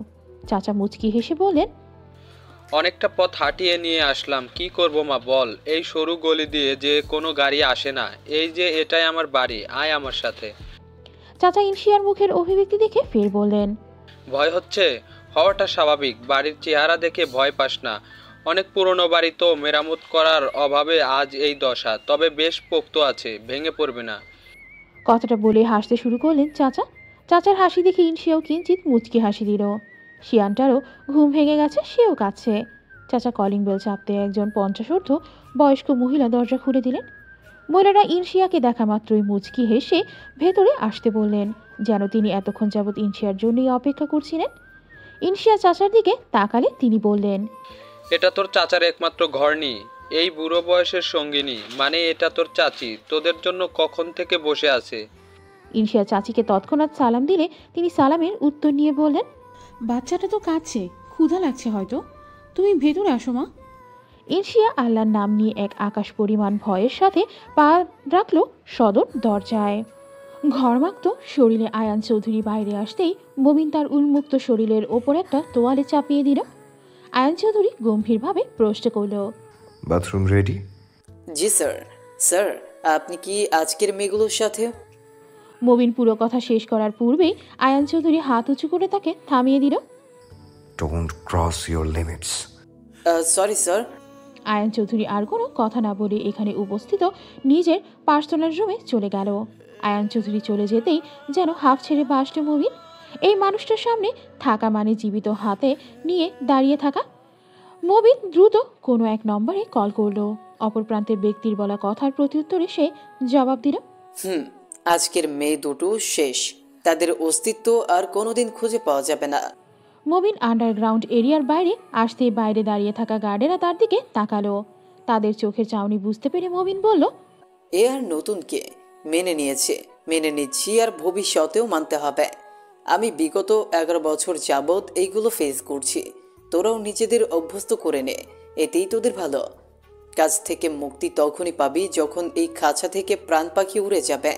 চাচা মুচকি হেসে বললেন, অনেকটা পথ হাঁটিয়ে নিয়ে আসলাম, কি করব মা বল? এই সরু গলি দিয়ে যে কোনো গাড়ি আসে না। এই যে এটাই আমার বাড়ি, আয় আমার সাথে। চাচা ইনশিয়ার মুখের অভিব্যক্তি দেখে ফের বললেন, ভয় হচ্ছে? হওয়াটা স্বাভাবিক, বাড়ির চেহারা দেখে ভয় পাস না। অনেক পুরনো বাড়ি তো, মেরামত করার অভাবে আজ এই দশা, তবে বেশ পোক্ত আছে, ভেঙে পড়বে না। কথাটা বলে হাসতে শুরু করলেন চাচা। চাচার হাসি দেখে ইনশিয়াও কিঞ্চিত মুচকি হাসি দিল। শিয়ানটারও ঘুম ভেঙে গেছে, সেও কাছে। চাচা কলিং বেল চাপতে একজন 50 বয়স্ক মহিলা দরজা খুলে দিলেন। মহিলারা ইনশিয়াকে দেখা মাত্রই মুচকি হেসে ভেতরে আসতে বললেন, যেন তিনি এতক্ষণ যাবৎ ইনশিয়ার জন্যই অপেক্ষা করছিলেন। ইনশিয়া চাচার দিকে তাকালে তিনি বললেন, এটা তোর চাচার একমাত্র ঘরনি, এই বুড়ো বয়সের সঙ্গিনী, মানে এটা তোর চাচি, তোদের জন্য কখন থেকে বসে আছে। ইনশিয়া চাচিকে তৎক্ষণাৎ সালাম দিলে তিনি সালামের উত্তর নিয়ে বললেন, বাচ্চাটা তো কাঁদছে, ক্ষুধা লাগছে হয়তো, তুমি ভেতরে আসো মা। ইনশিয়া আল্লাহর নাম নিয়ে এক আকাশ পরিমাণ ভয়ের সাথে পা রাখল সদর দরজায়। ঘরমাক্ত শরীরে আয়ান চৌধুরী বাইরে আসতেই মমিন তার উন্মুক্ত শরীরের ওপর একটা তোয়ালে চাপিয়ে দিল। আয়ান চৌধুরী গম্ভীরভাবে প্রশ্ন করল, বাথরুম রেডি? জি স্যার। স্যার, আপনি কি আজকের মেয়েগুলোর সাথে? মবিন পুরো কথা শেষ করার পূর্বেই আয়ান চৌধুরী হাত উঁচু করে তাকে থামিয়ে দিল। Don't cross your limits. Sorry sir. Ayaan Chowdhury আর কোনো কথা না বলে এখানে উপস্থিত নিজের পার্সোনাল রুমে চলে গেল। আয়ান চৌধুরী চলে যেতেই যেন হাফ ছেড়ে বাসল মবিন। এই মানুষটার সামনে থাকা মানে জীবিত হাতে নিয়ে দাঁড়িয়ে থাকা। মবিন দ্রুত কোনো এক নম্বরে কল করলো। অপর প্রান্তের ব্যক্তির বলা কথার প্রত্যুত্তরে সে জবাব দিল, আজকের মেয়ে দুটো শেষ, তাদের অস্তিত্ব আর কোনোদিন খুঁজে পাওয়া যাবে না। মবিন আন্ডারগ্রাউন্ড এরিয়ার বাইরে আসতে বাইরে দাঁড়িয়ে থাকা গার্ডেরা তার দিকে তাকালো। তাদের চোখের চাউনি বুঝতে পেরে মবিন বলল, এ আর নতুন কে? মেনে নিয়েছে, মেনে নিচ্ছি, আর ভবিষ্যতেও মানতে হবে। আমি বিগত 11 বছর যাবৎ এইগুলো ফেস করছি, তোরাও নিজেদের অভ্যস্ত করে নে, এতেই তোদের ভালো। কাজ থেকে মুক্তি তখনই পাবি যখন এই খাঁচা থেকে প্রাণ পাখি উড়ে যাবে।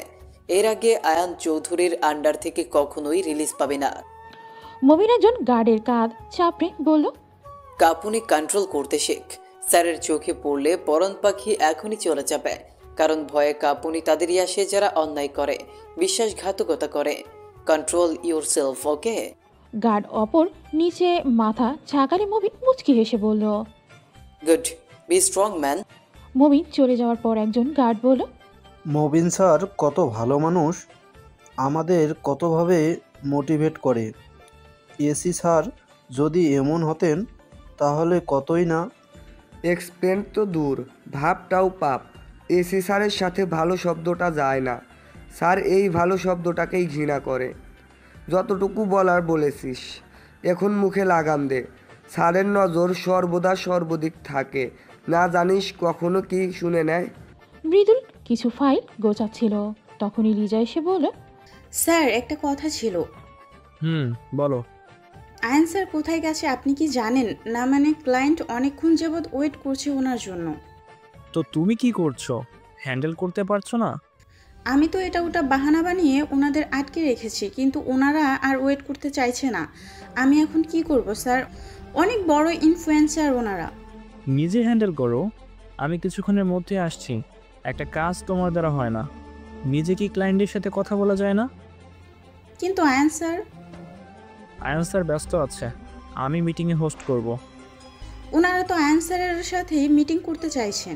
এর আগে আয়ান চৌধুরীর আন্ডার থেকে কখনোই রিলিজ পাবে না। মবিন একজন গার্ডের কাঁধ চাপড়ে বলল, কাঁপুনি কন্ট্রোল করতে শেখ। স্যারের চোখে পড়লে পরন পাখি এখনই চলে যাবে, কারণ ভয়ে কাঁপুনি তাদেরই আসে যারা অন্যায় করে, বিশ্বাসঘাতকতা করে। কন্ট্রোল ইউরসেলফ, ওকে? গার্ড অপর নিচে মাথা ঝাঁকালে মবিন মুচকি হেসে বলল, good, be strong man. Mobin চলে যাওয়ার পর একজন গার্ড বলল, মবিন স্যার কত ভালো মানুষ, আমাদের কতভাবে মোটিভেট করে। এসি স্যার যদি এমন হতেন তাহলে কতই না। এক্সপেন্ড তো দূর, ভাবটাও পাপ। এসি স্যারের সাথে ভালো শব্দটা যায় না, স্যার এই ভালো শব্দটাকেই ঘৃণা করে। যতটুকু বলার বলেছিস, এখন মুখে লাগাম দে। স্যারের নজর সর্বদা সর্বদিক থাকে, না জানিস কখনো কি শুনে নেয়। মৃদুল কিছু ফাইল গোছাচ্ছিল, তখনই লিজা এসে বলল, স্যার একটা কথা ছিল। বলো। আয়ান স্যার কোথায় গেছে আপনি কি জানেন? না মানে ক্লায়েন্ট অনেকক্ষণ যাবৎ ওয়েট করছে ওনার জন্য। তো তুমি কি করছো? হ্যান্ডেল করতে পারছো না? আমি তো এটা ওটা বাহানা বানিয়ে ওনাদের আটকে রেখেছি, কিন্তু ওনারা আর ওয়েট করতে চাইছে না। আমি এখন কি করব স্যার? অনেক বড় ইনফ্লুয়েন্সার ওনারা। নিজে হ্যান্ডেল করো, আমি কিছুক্ষণের মধ্যে আসছি। একটা কাজ তোমার দ্বারা হয় না, নিজে কি ক্লায়েন্টের সাথে কথা বলা যায় না? কিন্তু আয়ান স্যার ব্যস্ত আছে, আমি মিটিংয়ে হোস্ট করব। ওনারা তো আয়ান স্যারের সাথে মিটিং করতে চাইছেন।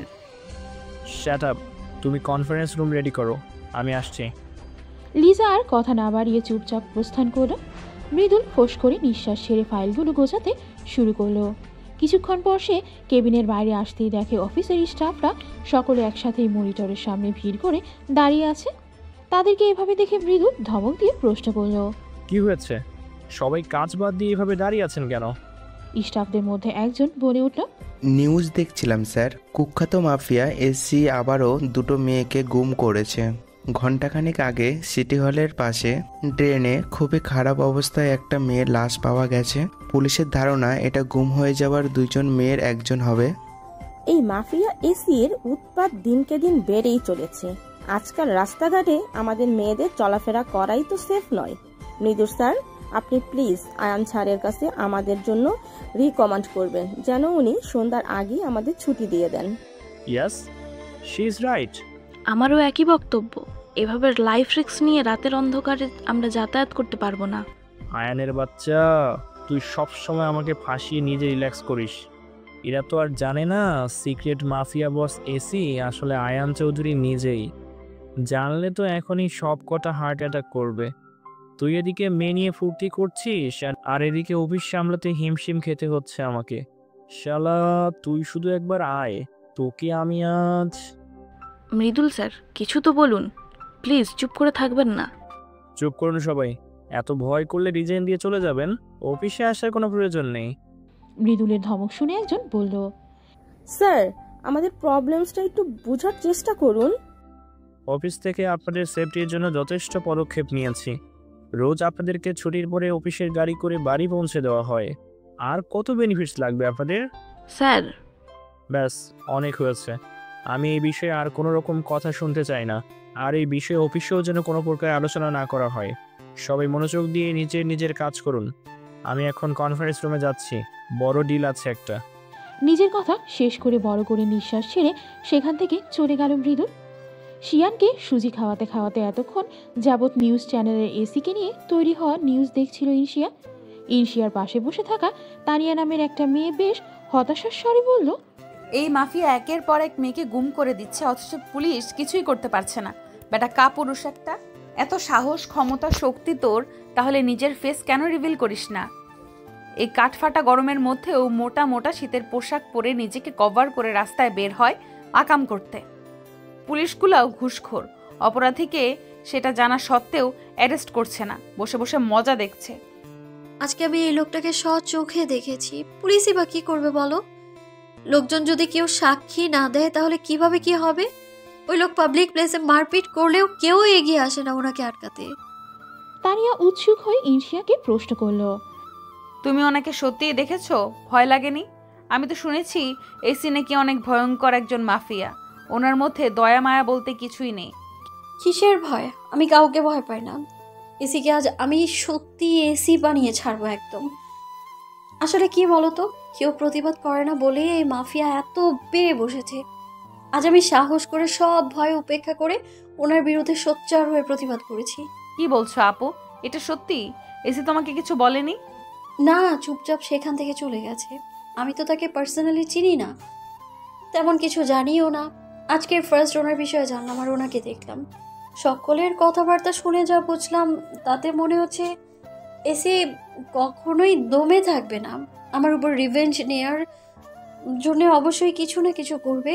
শ্যাট আপ, তুমি কনফারেন্স রুম রেডি করো, আমি আসছি। লিজা আর কথা না বাড়িয়ে চুপচাপ প্রস্থান করলো। মৃদুল ফোঁস করে নিঃশ্বাস ছেড়ে ফাইলগুলো গোছাতে শুরু করলো। কিছুক্ষণ পর সে কেবিনের বাইরে আসতেই দেখে অফিসের স্টাফরা সকলে একসাথেই মনিটরের সামনে ভিড় করে দাঁড়িয়ে আছে। তাদেরকে এভাবে দেখে মৃদুল ধমক দিয়ে প্রশ্ন করল, কি হয়েছে? সবাই কাজ বাদ দিয়ে এভাবে দাঁড়িয়ে আছেন কেন? স্টাফদের মধ্যে একজন বলে উঠল, নিউজ দেখছিলাম স্যার, কুখ্যাত মাফিয়া এসি আবারও দুটো মেয়েকে গুম করেছে। ঘণ্টাখানেক আগে সিটি হলের পাশে ড্রেনে খুবই খারাপ অবস্থায় একটা মেয়ের লাশ পাওয়া গেছে। পুলিশের ধারণা এটা গুম হয়ে যাওয়ার দুজন মেয়ের একজন হবে। এই মাফিয়া এসি এর উৎপাত দিনকে দিন বেড়েই চলেছে। আজকাল রাস্তাঘাটে আমাদের মেয়েদের চলাফেরা করাই তো সেফ নয়। মৃদুল স্যার, আপনি প্লিজ আয়ান স্যারের কাছে আমাদের জন্য রিকমেন্ড করবেন যেন উনি সন্ধ্যার আগে আমাদের ছুটি দিয়ে দেন। Yes, she is right. আমারও একই বক্তব্য। এভাবে লাইফ রিস্ক নিয়ে রাতের অন্ধকারে আমরা যাতায়াত করতে পারবো না। আয়ানের বাচ্চা, তুই সব সময় আমাকে ফাঁসিয়ে নিজে রিল্যাক্স করিস। এরা তো আর জানে না সিক্রেট মাফিয়া বস এসি আসলে আয়ান চৌধুরী নিজেই। জানলে তো এখনই সব কটা হার্ট অ্যাটাক করবে। তুই এদিকে মেয়ে নিয়ে ফুর্তি করছিস আর এদিকে অফিস সামলাতে হিমশিম খেতে হচ্ছে আমাকে। শালা তুই শুধু একবার আয়, তোকে আমি আজ। মৃদুল স্যার কিছু তো বলুন প্লিজ, চুপ করে থাকবেন না। চুপ করুন সবাই, এত ভয় করলে রিজাইন দিয়ে চলে যাবেন, অফিসে আসার কোনো প্রয়োজন নেই। মৃদুলের ধমক শুনে একজন বলল, স্যার আমাদের প্রবলেমসটা একটু বোঝার চেষ্টা করুন। অফিস থেকে আপনাদের সেফটির জন্য যথেষ্ট পদক্ষেপ নিয়েছি। রোজ আপনাদেরকে ছুটির পরে অফিসের গাড়ি করে বাড়ি পৌঁছে দেওয়া হয়। আর কত বেনিফিটস লাগবে আপনাদের? স্যার ব্যাস অনেক হয়েছে। আমি এই বিষয়ে আর কোনো রকম কথা শুনতে চাই না। আর এই বিষয়ে অফিসেও যেন কোনো প্রকার আলোচনা না করা হয়। সবাই মনোযোগ দিয়ে নিজের কাজ করুন। আমি এখন কনফারেন্স রুমে যাচ্ছি, বড় ডিল আছে একটা। নিজের কথা শেষ করে বড় করে নিঃশ্বাস ছেড়ে সেখান থেকে চলে গেল মৃদুল। শিয়ানকে সুজি খাওয়াতে খাওয়াতে এতক্ষণ যাবৎ নিউজ চ্যানেলের এসিকে নিয়ে তৈরি হওয়া নিউজ দেখছিল ইনশিয়া। ইনশিয়ার পাশে বসে থাকা তানিয়া নামের একটা মেয়ে বেশ হতাশার স্বরে বলল, এই মাফিয়া একের পর এক মেয়েকে গুম করে দিচ্ছে, অথচ পুলিশ কিছুই করতে পারছে না। বেটা কাপুরুষ একটা, এত সাহস ক্ষমতা শক্তি তোর, তাহলে নিজের ফেস কেন রিভিল করিস না? এই কাঠফাটা গরমের মধ্যেও মোটা মোটা শীতের পোশাক পরে নিজেকে কভার করে রাস্তায় বের হয় আকাম করতে। পুলিশগুলাও ঘুষখোর, অপরাধীকে সেটা জানা সত্ত্বেও অ্যারেস্ট করছে না, বসে বসে মজা দেখছে। আজকে আমি এই লোকটাকে চোখে দেখেছি, পুলিশই বা কি করবে বলো? লোকজন যদি কেউ সাক্ষী না দেয় তাহলে কিভাবে কি হবে? ওই লোক পাবলিক প্লেসে মারপিট করলেও কেউ এগিয়ে আসে না ওনাকে আটকাতে। তানিয়া উৎসুক হয়ে ইনশিয়াকে প্রশ্ন করলো, তুমি ওনাকে সত্যিই দেখেছো? ভয় লাগেনি? আমি তো শুনেছি এসি নাকি অনেক ভয়ঙ্কর একজন মাফিয়া, ওনার মধ্যে দয়া মায়া বলতে কিছুই নেই। কিসের ভয়? আমি কাউকে ভয় পাই না। এসিকে আজ আমি সত্যি এসি বানিয়ে ছাড়বো একদম। আসলে কি বলতো, কেউ প্রতিবাদ করে না বলেই এই মাফিয়া এত বেড়ে বসেছে। আজ আমি সাহস করে সব ভয় উপেক্ষা করে ওনার বিরুদ্ধে সোচ্চার হয়ে প্রতিবাদ করেছি। কি বলছো আপু, এটা সত্যি? এসি তোমাকে কিছু বলেনি? না, চুপচাপ সেখান থেকে চলে গেছে। আমি তো তাকে পার্সোনালি চিনি না, তেমন কিছু জানিও না। আজকে ফার্স্ট ওনার বিষয়ে জানলাম আর ওনাকে দেখলাম। সকলের কথাবার্তা শুনে যা বুঝলাম তাতে মনে হচ্ছে এসি কখনোই দমে থাকবে না। আমার উপর রিভেঞ্জ নেয়ার জন্য অবশ্যই কিছু না কিছু করবে।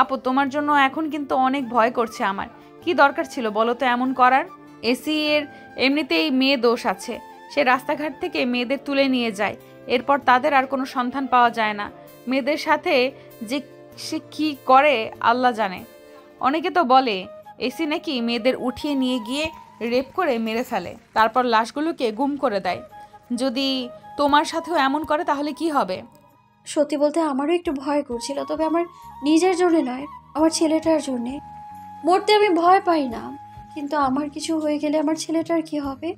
আপু তোমার জন্য এখন কিন্তু অনেক ভয় করছে আমার। কি দরকার ছিল বলো তো এমন করার? এসি এর এমনিতেই মেয়ে দোষ আছে, সে রাস্তাঘাট থেকে মেয়েদের তুলে নিয়ে যায়, এরপর তাদের আর কোনো সন্ধান পাওয়া যায় না। মেয়েদের সাথে যে সে কি করে আল্লাহ জানে। অনেকে তো বলে এসি নাকি মেয়েদের উঠিয়ে নিয়ে গিয়ে রেপ করে মেরে ফেলে, তারপর লাশগুলোকে গুম করে দেয়। যদি তোমার সাথেও এমন করে তাহলে কি হবে? সত্যি বলতে আমারও একটু ভয় করছিল, তবে আমার নিজের জন্য নয়, আমার ছেলেটার জন্যে। মরতে আমি ভয় পাই না, কিন্তু আমার কিছু হয়ে গেলে আমার ছেলেটার কি হবে?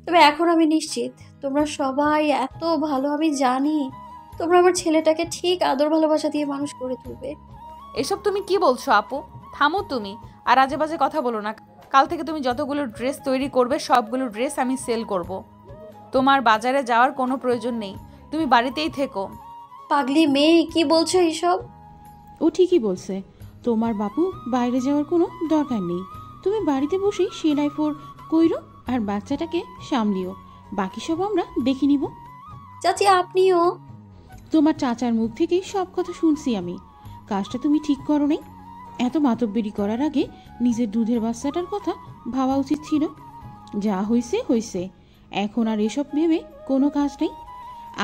তবে এখন আমি নিশ্চিত তোমরা সবাই এত ভালো, আমি জানি তোমরা আমার ছেলেটাকে ঠিক আদর ভালোবাসা দিয়ে মানুষ করে তুলবে। এসব তুমি কি বলছো আপু? থামো তুমি, আর আজে বাজে কথা বলো না। কাল থেকে তুমি যতগুলো ড্রেস তৈরি করবে সবগুলো ড্রেস আমি সেল করব। তোমার বাজারে যাওয়ার কোনো প্রয়োজন নেই, তুমি বাড়িতেই থেকো। পাগলি মেয়ে, কি বলছো এইসব? ও ঠিকই বলছে, তোমার বাপু বাইরে যাওয়ার কোনো দরকার নেই। তুমি বাড়িতে বসেই সেলাই ফোর কইরো আর বাচ্চাটাকে সামলিও, বাকি সব আমরা দেখে নিব। চাচি আপনিও? তোমার চাচার মুখ থেকেই সব কথা শুনছি আমি। কাজটা তুমি ঠিক করো নাই। এত মাতব্বরি করার আগে নিজের দুধের বাচ্চাটার কথা ভাবা উচিত ছিল। যা হয়েছে হয়েছে, এখন আর এসব ভেবে কোনো কাজ নেই।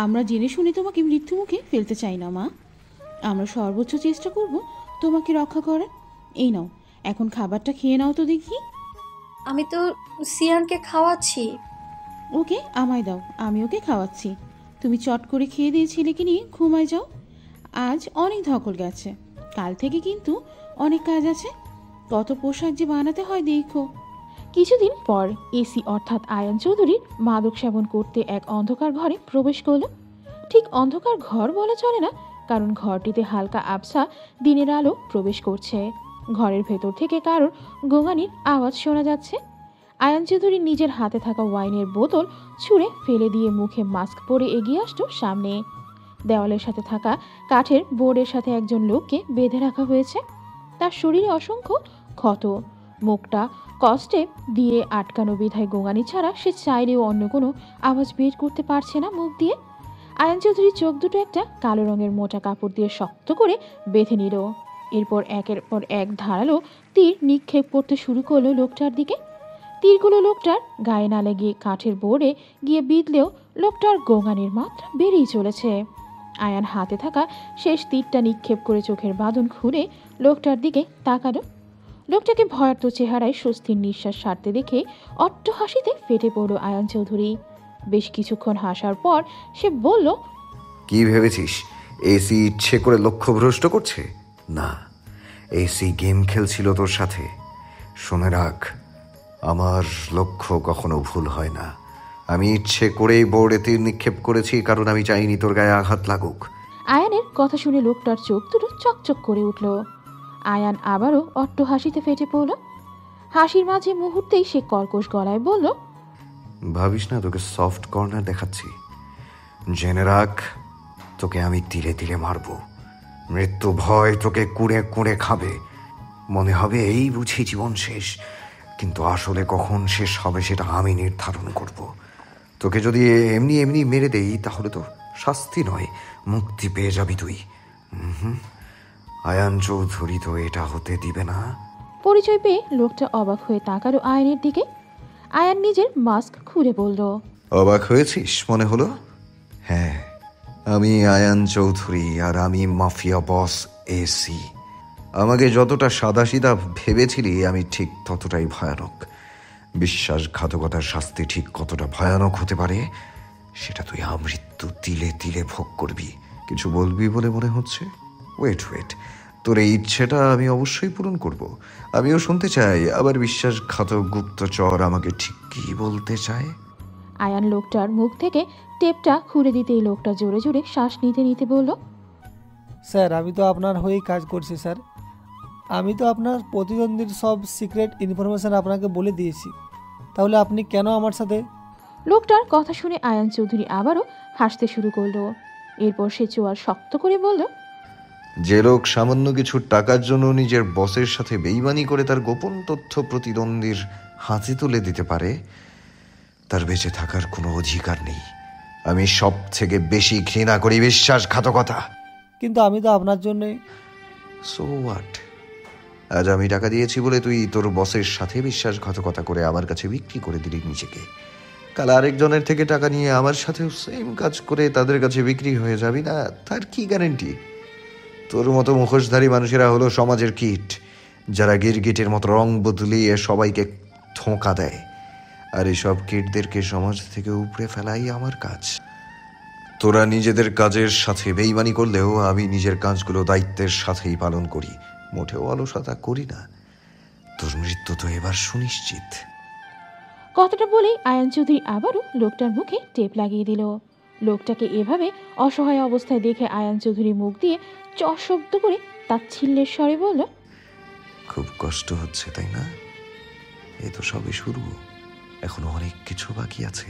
আমরা জেনে শুনে তোমাকে মৃত্যু মুখে ফেলতে চাই না মা। আমরা সর্বোচ্চ চেষ্টা করব তোমাকে রক্ষা করার। এই নাও, এখন খাবারটা খেয়ে নাও তো দেখি। আমি তো সিয়ানকে খাওয়াচ্ছি। ওকে আমায় দাও, আমি ওকে খাওয়াচ্ছি। তুমি চট করে খেয়ে দিয়ে ছেলেকে নিয়ে ঘুমায় যাও। আজ অনেক ধকল গেছে, কাল থেকে কিন্তু অনেক কাজ আছে। কত পোশাক যে বানাতে হয় দেখো। কিছুদিন পর এসি অর্থাৎ আয়ান চৌধুরীর মাদক সেবন করতে এক অন্ধকার ঘরে প্রবেশ করল। ঠিক অন্ধকার ঘর বলা চলে না, কারণ ঘরটিতে হালকা আবছা দিনের আলো প্রবেশ করছে। ঘরের ভেতর থেকে কারোর গোঙানির আওয়াজ শোনা যাচ্ছে। আয়ান চৌধুরী নিজের হাতে থাকা ওয়াইনের বোতল ছুঁড়ে ফেলে দিয়ে মুখে মাস্ক পরে এগিয়ে আসতো সামনে। দেওয়ালের সাথে থাকা কাঠের বোর্ডের সাথে একজন লোককে বেঁধে রাখা হয়েছে। তার শরীরে অসংখ্য ক্ষত, মুখটা কষ্টে দিয়ে আটকানো বিধায় গোঙানি ছাড়া সে চাইলেও অন্য কোনো আওয়াজ বের করতে পারছে না মুখ দিয়ে। আয়ান চৌধুরীর চোখ দুটো একটা কালো রঙের মোটা কাপড় দিয়ে শক্ত করে বেঁধে নিল। এরপর একের পর এক ধারালো তীর নিক্ষেপ করতে শুরু করলো লোকটার দিকে। তীরগুলো লোকটার গায়ে না লেগে কাঠের বোর্ডে গিয়ে বিঁধলেও লোকটার গোঙানির মাত্রা বেড়েই চলেছে। আয়ান হাতে থাকা শেষ তীরটা নিক্ষেপ করে চোখের বাঁধন খুলে লোকটার দিকে তাকালো। লোকটাকে ভয়ার্ত চেহারায় স্বস্তির নিঃশ্বাস ছাড়তে দেখে অট্ট হাসিতে ফেটে পড়ল আয়ান চৌধুরী। বেশ কিছুক্ষণ হাসার পর সে বলল, কি ভেবেছিস এসি ইচ্ছে করে লক্ষ্যভ্রষ্ট করছে? না, এসি গেম খেলছিল তোর সাথে। শুনে রাখ, আমার লক্ষ্য কখনো ভুল হয় না। আমি ইচ্ছে করেই বোর্ডে তীর নিক্ষেপ করেছি, কারণ আমি চাইনি তোর গায়ে আঘাত লাগুক। আয়ানের কথা শুনে লোকটার চোখ দুটো চকচক করে উঠল। আয়ান আবারও অট্ট হাসিতে ফেটে পড়ল। হাসির মাঝে মুহূর্তেই সে কর্কশ গলায় বলল, ভাবিস না তোকে সফট কর্নার দেখাচ্ছি। জেনে রাখ, তোকে আমি তিলে তিলে মারব। মৃত্যু ভয় তোকে কুড়ে কুড়ে খাবে। মনে হবে এই বুঝি জীবন শেষ, কিন্তু আসলে কখন শেষ হবে সেটা আমি নির্ধারণ করব। তোকে যদি এমনি এমনি মেরে দেই তাহলে তো শাস্তি নয়, মুক্তি পেয়ে যাবি তুই। আয়ান চৌধুরী তো এটা হতে দিবে না। পরিচয় পেয়ে লোকটা অবাক হয়ে তাকালো আয়ানের দিকে। আয়ান নিজের মাস্ক খুলে বলল, অবাক হয়েছিস মনে হলো? হ্যাঁ, আমি আয়ান চৌধুরী, আর আমি মাফিয়া বস এসি। আমাকে যতটা সাদাসিধা ভেবেছিলি আমি ঠিক ততটাই ভয়ানক। বিশ্বাসঘাতকতার শাস্তি ঠিক কতটা ভয়ানক হতে পারে সেটা তুই আমৃত্যু তিলে তিলে ভোগ করবি। কিছু বলবি বলে মনে হচ্ছে? ওয়েট, তোর এই ইচ্ছেটা আমি অবশ্যই পূরণ করব। আমিও শুনতে চাই আবার বিশ্বাসঘাতক গুপ্তচর আমাকে ঠিক কি বলতে চায়। আয়ান লোকটার মুখ থেকে টেপটা খুলে দিতেই লোকটা জোরে জোরে শ্বাস নিতে নিতে বলল, স্যার আমি তো আপনার হয়েই কাজ করছি স্যার। আমি তো আপনার প্রতিদ্বন্দ্বীর সব সিক্রেট ইনফরমেশন আপনাকে বলে দিয়েছি, তাহলে আপনি কেন আমার সাথে? লোকটার কথা শুনে আয়ান চৌধুরী আবারও হাসতে শুরু করলো। এরপর সে চোয়াল শক্ত করে বলল, যে লোক সামান্য কিছু টাকার জন্য নিজের বসের সাথে বেইমানি করে তার গোপন তথ্য প্রতিদ্বন্দ্বীর হাতে তুলে দিতে পারে, তার বেঁচে থাকার কোনো অধিকার নেই। আমি সব থেকে বেশি ঘৃণা করি বিশ্বাসঘাতকতা। কিন্তু আমি তো আপনার জন্যে। So what? আজ আমি টাকা দিয়েছি বলে তুই তোর বসের সাথে বিশ্বাসঘাতকতা করে আমার কাছে বিক্রি করে দিলি নিজেকে। কাল আরেকজনের থেকে টাকা নিয়ে আমার সাথেও সেম কাজ করে তাদের কাছে বিক্রি হয়ে যাবি না, তার কি গ্যারেন্টি? তোর মতো মুখোশধারী মানুষেরা হলো সমাজের কীট, যারা গিরগিটের মতো রং বদলিয়ে সবাইকে ধোঁকা দেয়। আর এইসব কীটদেরকে সমাজ থেকে উপড়ে ফেলাই আমার কাজ। তোরা নিজেদের কাজের সাথে বেইমানি করলেও আমি নিজের কাজগুলো দায়িত্বের সাথেই পালন করি, মোটেও অলসতা করি না। তোর মৃত্যু তো এবার সুনিশ্চিত। কথাটা বলেই আয়ান চৌধুরী আবারও লোকটার মুখে টেপ লাগিয়ে দিল। লোকটাকে এভাবে অসহায় অবস্থায় দেখে আয়ান চৌধুরী মুখ দিয়ে চশব্দ করে তাচ্ছিল্যের স্বরে বলল, খুব কষ্ট হচ্ছে তাই না? এ তো সবে শুরু, এখনো অনেক কিছু বাকি আছে।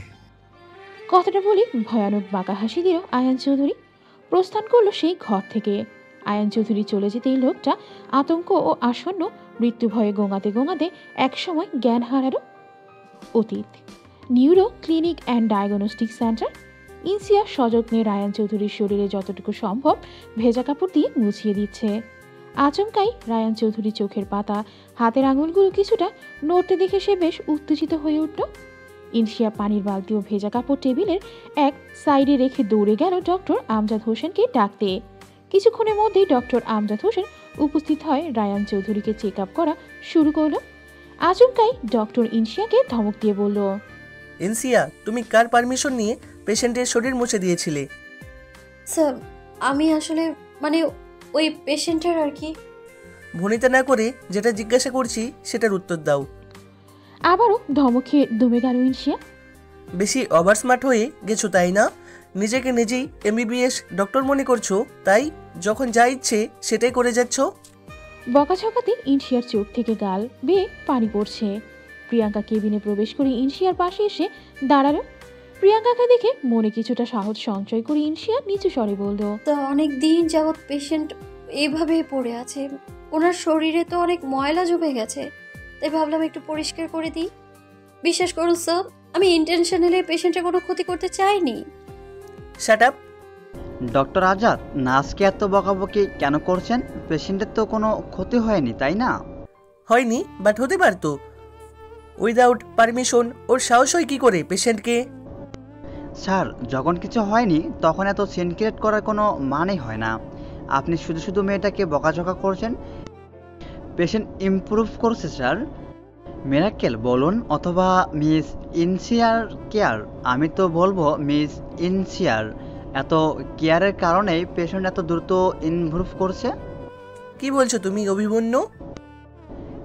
কথাটা বলে ভয়ানক বাঁকা হাসি দিল আয়ান চৌধুরী। প্রস্থান করলো সেই ঘর থেকে। আয়ান চৌধুরী চলে যেতেই লোকটা আতঙ্ক ও আসন্ন মৃত্যু ভয়ে গোঙাতে গোঙাতে একসময় জ্ঞান হারালো। অতীত। Neuro clinic and diagnostic centre. Insiya সযত্নে রায়ান চৌধুরীর শরীরে যতটুকু সম্ভব ভেজা কাপড় দিয়ে মুছিয়ে দিচ্ছে। আচমকাই রায়ান চৌধুরী চোখের পাতা, হাতের আঙুলগুলো কিছুটা নড়তে দেখে সে বেশ উত্তেজিত হয়ে উঠল। ইনসিয়া পানির বালতি ও ভেজা কাপড় টেবিলের এক সাইডে রেখে দৌড়ে গেল ডক্টর আমজাদ হোসেনকে ডাকতে। কিছুক্ষণের মধ্যেই ডক্টর আমজাদ হোসেন উপস্থিত হয় রায়ান চৌধুরীকে চেক আপ করা শুরু করলো। আচমকাই ডক্টর ইনসিয়াকে ধমক দিয়ে বলল, ইনসিয়া, তুমি কার পারমিশন নিয়ে পেশেন্টের শরীর মুছে দিয়েছিলে? স্যার আমি আসলে ওই পেশেন্টের আর কি। ভনিতা না করে যেটা জিজ্ঞাসা করছি সেটার উত্তর দাও। আবারও ধমক খেয়ে দমে গেল ইনসিয়া। বেশি ওভার স্মার্ট হয়ে গেছো তাই না? নিজেকে নিজেই এমবিবিএস ডক্টর মনে করছো, তাই যখন যা ইচ্ছে সেটাই করে যাচ্ছ। বকাঝকাতে ইনসিয়ার চোখ থেকে গাল বেয়ে পানি পড়ছে। প্রিয়াঙ্কা কেবিনে প্রবেশ করে ইনসিয়ার পাশে এসে দাঁড়ালো। প্রিয়াঙ্কাকে দেখে মনে কিছুটা সাহস সঞ্চয় করে ইনশিয়া নিচু স্বরে বলল, তো অনেক দিন যাবৎ পেশেন্ট এইভাবে পড়ে আছে, ওনার শরীরে তো অনেক ময়লা জমে গেছে, তাই ভাবলাম একটু পরিষ্কার করে দিই। বিশ্বাস করুন স্যার, আমি ইন্টেনশনালি পেশেন্টের কোনো ক্ষতি করতে চাইনি। Shut up. ডক্টর আজাদ, নার্সকে এত বকাবকি কেন করছেন? পেশেন্টের তো কোনো ক্ষতি হয়নি, তাই না? হয়নি, বাট হতে পারতো। উইদাউট পারমিশন ওর সাহস হয় কি করে পেশেন্টকে? স্যার, যখন কিছু হয়নি তখন এত সিন ক্রিয়েট করার কোনো মানেই হয় না। আপনি শুধু শুধু মেয়েটাকে বকাঝকা করছেন। পেশেন্ট ইমপ্রুভ করছে স্যার। মিরাকেল বলুন অথবা মিস ইনসিয়ার কেয়ার। আমি তো বলবো মিস ইনসিয়ার। এত কেয়ারের কারণেই পেশেন্ট এত দ্রুত ইমপ্রুভ করছে। কি বলছো তুমি অভিমন্যু?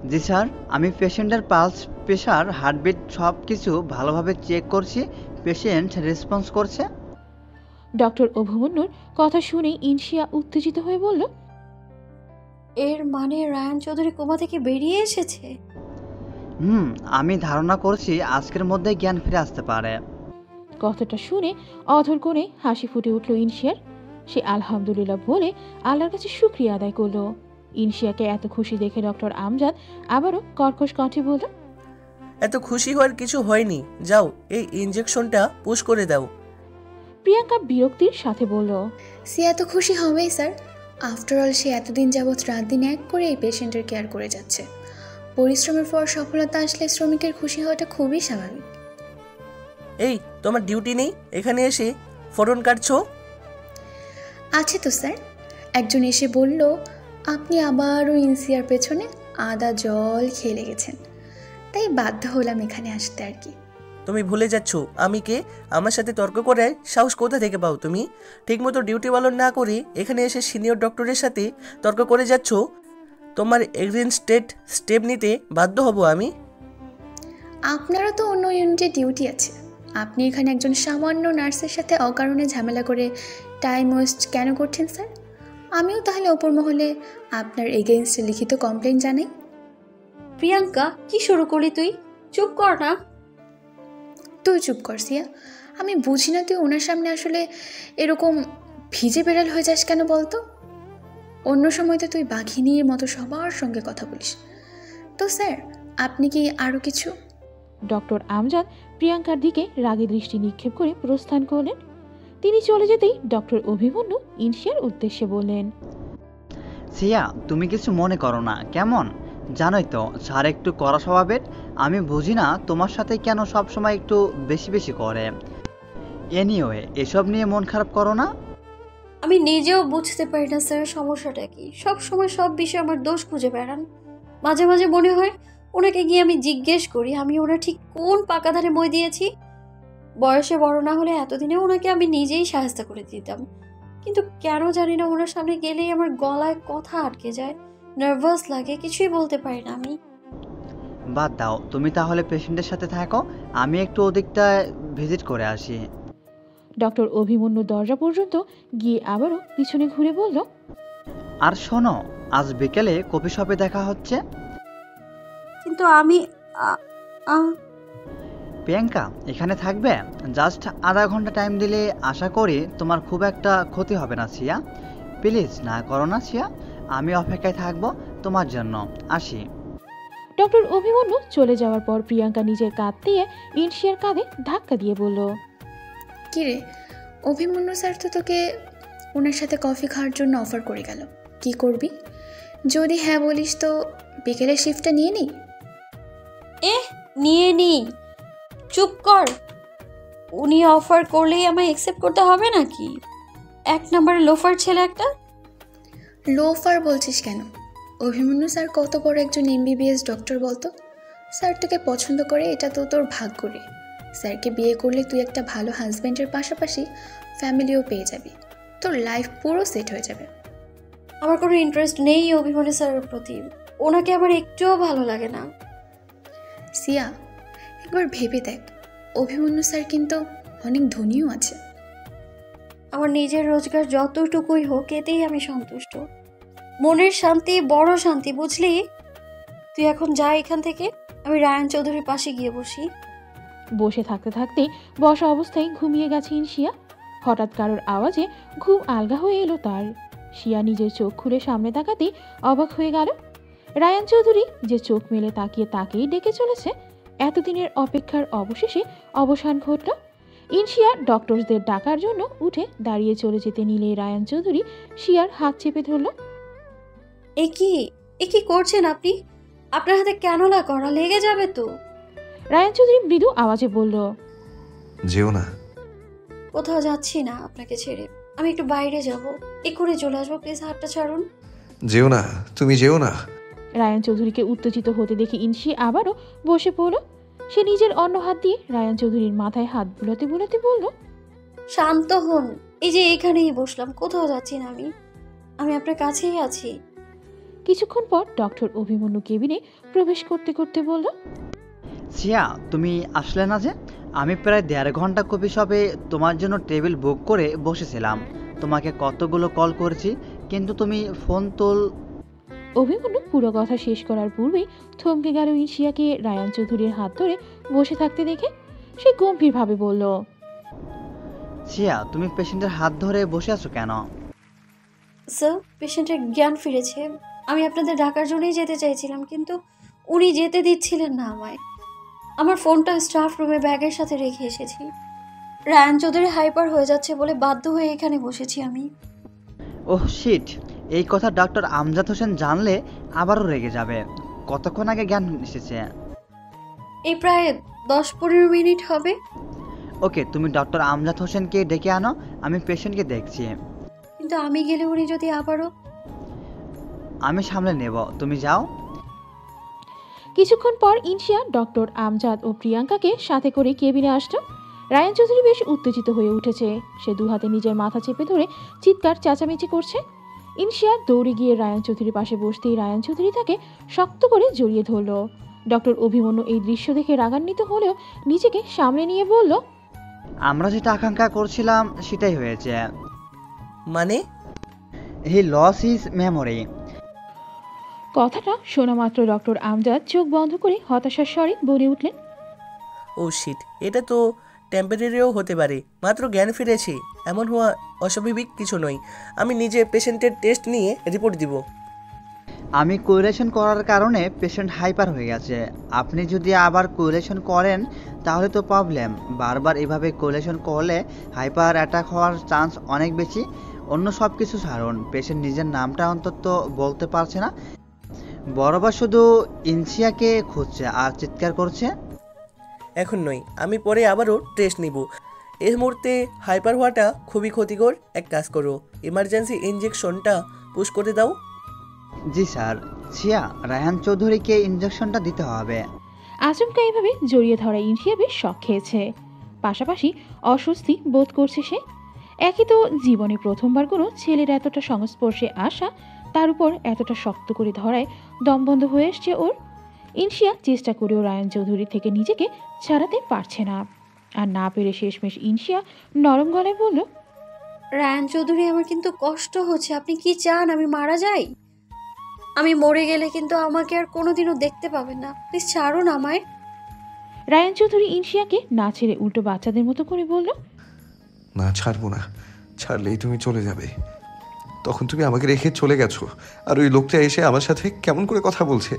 জি স্যার, আমি পেশেন্টের পালস, প্রেশার, হার্টবিট সব কিছু ভালোভাবে চেক করছি। পেশেন্ট রেসপন্স করছে। ডক্টর অভিমন্যুর কথা শুনে ইনশিয়া উত্তেজিত হয়ে বলল, এর মানে রায়ান চৌধুরী কোমা থেকে বেরিয়ে এসেছে? আমি ধারণা করছি আজকের মধ্যে জ্ঞান ফিরে আসতে পারে। কথাটা শুনে অধর করে হাসি ফুটে উঠল ইনশিয়ার। সে আলহামদুলিল্লাহ বলে আল্লাহর কাছে শুকরিয়া আদায় করলো। ইনশিয়াকে এত খুশি দেখে ডক্টর আমজাদ আবারও কর্কশ কণ্ঠে বলল, এত খুশি হওয়ার কিছু হয়নি, যাও এই ইনজেকশনটা পুশ করে দাও। প্রিয়াঙ্কা বিরক্তির সাথে বলল, সে এত খুশি হবেই স্যার। আফটার অল সে এতদিন যাবৎ রাত দিন এক করে এই পেশেন্টের কেয়ার করে যাচ্ছে। পরিশ্রমের পর সফলতা আসলে শ্রমিকের খুশি হওয়াটা খুবই স্বাভাবিক। এই, তোমার ডিউটি নেই এখানে এসে ফোরন কাটছো? আছে তো স্যার। একজন এসে বলল আপনি আবারও ইনসিয়ার পেছনে আদা জল খেয়ে লেগেছেন, তাই বাধ্য হলাম এখানে আসতে আর কি। তুমি ভুলে যাচ্ছ আমি কে। আমার সাথে তর্ক করে সাহস কোথা থেকে পাও তুমি? ঠিকমতো ডিউটি পালন না করে এখানে এসে সিনিয়র ডক্টরের সাথে তর্ক করে যাচ্ছ। তোমার এগেইনস্টেড স্টেপ নিতে বাধ্য হব আমি। আপনারও তো অন্য ইউনিটে ডিউটি আছে। আপনি এখানে একজন সামান্য নার্সের সাথে অকারণে ঝামেলা করে টাইম ওয়েস্ট কেন করছেন স্যার? আমিও তাহলে ওপর মহলে আপনার এগেইনস্টে লিখিত কমপ্লেন জানাই। প্রিয়াঙ্কা, কি শুরু করলি তুই? চুপ কর না। তুই চুপ কর সিয়া। আমি বুঝি না তুই ওনার সামনে আসলে এরকম ভিজে বেড়াল হয়ে যাস কেন বলতো? অন্য সময় তো তুই বাঘিনীর মতো সবার সঙ্গে কথা বলিস। তো স্যার, আপনি কি আরও কিছু? ডক্টর আমজাদ প্রিয়াঙ্কার দিকে রাগী দৃষ্টি নিক্ষেপ করে প্রস্থান করলেন। তিনি চলে যেতেই ডক্টর অভিমন্যু ইনশিয়ার উদ্দেশ্যে বললেন, সিয়া, তুমি কিছু মনে করো না কেমন? জানোই তো স্যার একটু কড়া স্বভাবের। আমি বুঝি না তোমার সাথে কেন সব সময় একটু বেশি বেশি করে। এনিওয়ে, এসব নিয়ে মন খারাপ করো না। আমি নিজেও বুঝতে পারি না স্যার সমস্যাটা কি। সব সময় সব বিষয়ে আমার দোষ খুঁজে বেড়ান। মাঝে মাঝে মনে হয় ওনাকে গিয়ে আমি জিজ্ঞেস করি আমি ওনার ঠিক কোন পাকাধারে মই দিয়েছি। বয়সে বড় না হলে এতদিনে ওনাকে আমি নিজেই সাহায্য করে দিতাম, কিন্তু কেন জানি না ওনার সামনে গেলেই আমার গলায় কথা আটকে যায়, নার্ভাস লাগে, কিছুই বলতে পারি না আমি। বাদ দাও, তুমি তাহলে পেশেন্টের সাথে থাকো, আমি একটু ওদিকটা ভিজিট করে আসি। ডক্টর অভিমন্যু দরজা পর্যন্ত গিয়ে আবারও পিছনে ঘুরে বলল, আর শোনো, আজ বিকেলে কফি শপে দেখা হচ্ছে। কিন্তু আমি প্রিয়াঙ্কা এখানে থাকবে? জাস্ট আধা ঘন্টা টাইম দিলে আশা করি তোমার খুব একটা ক্ষতি হবে না সিয়া। প্লিজ না করো না সিয়া, আমি অপেক্ষায় থাকবো তোমার জন্য। আসি। ডক্টর অভিমন্যু চলে যাওয়ার পর প্রিয়াঙ্কা নিজের কাঁধ দিয়ে ইনশিয়ার কাঁধে ধাক্কা দিয়ে বলল, কিরে অভিমন্যু স্যার তো তোকে ওনার সাথে কফি খাওয়ার জন্য অফার করে গেল, কি করবি? যদি হ্যাঁ বলিস তো বিকেলের শিফটটা নিয়ে নিই। নিয়ে নি। চুপ কর। উনি অফার করলেই আমায় অ্যাকসেপ্ট করতে হবে নাকি? এক নম্বরের লোফার ছেলে একটা। লোফার বলছিস কেন? অভিমন্যু স্যার কত বড় একজন MBBS ডক্টর বলতো। স্যার তোকে পছন্দ করে, এটা তো তোর ভাগ্য রে। স্যারকে বিয়ে করলে তুই একটা ভালো হাজব্যান্ডের পাশাপাশি ফ্যামিলিও পেয়ে যাবি, তোর লাইফ পুরো সেট হয়ে যাবে। আমার কোনো ইন্টারেস্ট নেই অভিমন্যু স্যারের প্রতি, ওনাকে আমার একটুও ভালো লাগে না। সিয়া, একবার ভেবে দেখ, অভিমন্যু স্যার কিন্তু অনেক ধনীও আছে। আমার নিজের রোজগার যতটুকুই হোক এতেই আমি সন্তুষ্ট। মনের শান্তি বড় শান্তি, বুঝলি? তুই এখন যা এখান থেকে, আমি রায়ান চৌধুরীর পাশে গিয়ে বসি। বসে থাকতে থাকতে বসা অবস্থায় ঘুমিয়ে গেছে ইনশিয়া। হঠাৎ কারোর আওয়াজে ঘুম আলগা হয়ে এলো তার। শিয়া নিজের চোখ খুলে সামনে তাকাতেই অবাক হয়ে গেল। রায়ান চৌধুরী যে চোখ মেলে তাকিয়ে তাকেই ডেকে চলেছে। এতদিনের অপেক্ষার অবশেষে অবসান ঘটল। ইনশিয়া ডক্টরসদের ডাকার জন্য উঠে দাঁড়িয়ে চলে যেতে নিলে রায়ান চৌধুরী শিয়ার হাত চেপে ধরল। এ কি করছেন আপনি? আপনার হাতে ক্যানোলা করা, লেগে যাবে তো। রায়ান চৌধুরী মৃদু আওয়াজে বলল, যেও না। কোথাও যাচ্ছি না আপনাকে ছেড়ে, আমি একটু বাইরে যাব, এক্ষুনি চলে আসবো, প্লিজ হাতটা ছাড়ুন। যেও না, তুমি যেও না। রায়ান চৌধুরীকে উত্তেজিত হতে দেখে ইনশি আবারও বসে পড়ল। সে নিজের অন্য হাত দিয়ে রায়ান চৌধুরীর মাথায় হাত বুলাতে বুলাতে বলল, শান্ত হন, এই যে এখানেই বসলাম, কোথাও যাচ্ছি না, আমি আপনার কাছেই আছি। কিছুক্ষণ পর ডক্টর অভিমন্যু কেবিনে প্রবেশ করতে করতে বলল, শিয়া, তুমি আসলে না যে? আমি প্রায় 1.5 ঘন্টা কপি শপে তোমার জন্য টেবিল বুক করে বসেছিলাম। তোমাকে কতগুলো কল করেছি, কিন্তু তুমি ফোন অভিমন্যু পুরো কথা শেষ করার পূর্বেই থমকে গেল ইনশিয়াকে রায়ান চৌধুরীর হাত ধরে বসে থাকতে দেখে। সে গম্ভীরভাবে বলল, শিয়া, তুমি পেশেন্টের হাত ধরে বসে আছো কেন? স্যার, পেশেন্টের জ্ঞান ফিরেছে। আমি আপনাদের ডাকার জন্যই যেতে চাইছিলাম, কিন্তু উনি যেতে দিচ্ছিলেন না আমায়। আমার ফোনটা স্টাফ রুমে ব্যাগের সাথে রেখে এসেছি। রায়ান চৌধুরী হাইপার হয়ে যাচ্ছে বলে বাধ্য হয়ে এখানে বসেছি আমি। ওহ শিট, এই কথা ডক্টর আমজাদ হোসেন জানলে আবারও রেগে যাবে। কতক্ষণ আগে জ্ঞান এসেছে? এই প্রায় 10-15 মিনিট হবে। ওকে, তুমি ডক্টর আমজাদ হোসেনকে ডেকে আনো, আমি পেশেন্টকে দেখছি। কিন্তু আমি গেলে উনি যদি আবারও... আমি সামলে নেব, তুমি যাও। কিছুক্ষণ পর ইনশিয়া ডক্টর আমজাদ ও প্রিয়াঙ্কাকে সাথে করে কেবিনে আসলো। রায়ান চৌধুরী বেশ উত্তেজিত হয়ে উঠেছে। সে দুহাতে নিজের মাথা চেপে ধরে চিৎকার চেঁচামেচি করছে। ইনশিয়া দৌড়ে গিয়ে রায়ান চৌধুরীর পাশে বসতেই রায়ান চৌধুরী তাকে শক্ত করে জড়িয়ে ধরল। ডক্টর অভিমন্যু এই দৃশ্য দেখে রাগান্বিত হলেও নিজেকে সামনে নিয়ে বলল, আমরা যেটা আকাঙ্ক্ষা করছিলাম সেটাই হয়েছে। মানে? হি লস হিজ মেমোরি। কথাটা শোনা মাত্র ডক্টর আমজাদ চোখ বন্ধ করে হতাশার স্বরে বলে উঠলেন, ও শিট, এটা তো টেম্পোরারিও হতে পারে, মাত্র জ্ঞান ফিরেছি, এমন হওয়া অস্বাভাবিক কিছু নয়। আমি নিজে পেশেন্টের টেস্ট নিয়ে রিপোর্ট দিব। আমি কোরিলেশন করার কারণে পেশেন্ট হাইপার হয়ে গেছে। আপনি যদি আবার কোরিলেশন করেন তাহলে তো প্রবলেম। বারবার এভাবে কোরিলেশন করলে হাইপার অ্যাটাক হওয়ার চান্স অনেক বেশি। অন্য সব কিছু ছাড়ুন, পেশেন্ট নিজের নামটা অন্তত বলতে পারছে না, বরাবর শুধু ইনশিয়াকে খুঁজছে আর চিৎকার করছে। এখন নয়, আমি পরে আবারও টেস্ট নিব। এই মুহূর্তে হাইপার হওয়াটা খুবই ক্ষতিকর। এক কাজ করো, ইমার্জেন্সি ইঞ্জেকশনটা পুশ করে দাও। জি স্যার। শিয়া, রায়ান চৌধুরীকে ইঞ্জেকশনটা দিতে হবে। আচমকা এভাবে জড়িয়ে ধরা ইনশিয়া বেশ শখ খেয়েছে, পাশাপাশি অস্বস্তি বোধ করছে সে। একই তো জীবনে প্রথমবার কোনো ছেলের এতটা সংস্পর্শে আসা, তার উপর এতটা শক্ত করে ধরায় দমবন্ধ হয়ে এসছে ওর। ইনশিয়া চেষ্টা করেও রায়ান চৌধুরী থেকে নিজেকে ছাড়াতে পারছে না, আর না পেরে শেষমেশ ইনশিয়া নরম গলায় বলল, রায়ান চৌধুরী, আমার কিন্তু কষ্ট হচ্ছে। আপনি কি চান আমি মারা যাই? আমি মরে গেলে কিন্তু আমাকে আর কোনোদিনও দেখতে পাবেন না, প্লিজ ছাড়ুন আমায়। রায়ান চৌধুরী ইনশিয়াকে না ছেড়ে উল্টো বাচ্চাদের মতো করে বলল, না, ছাড়বো না। ছাড়লেই তুমি চলে যাবে। তখন তুমি আমাকে রেখে চলে গেছো, আর ওই লোকটা এসে আমার সাথে কেমন করে কথা বলছে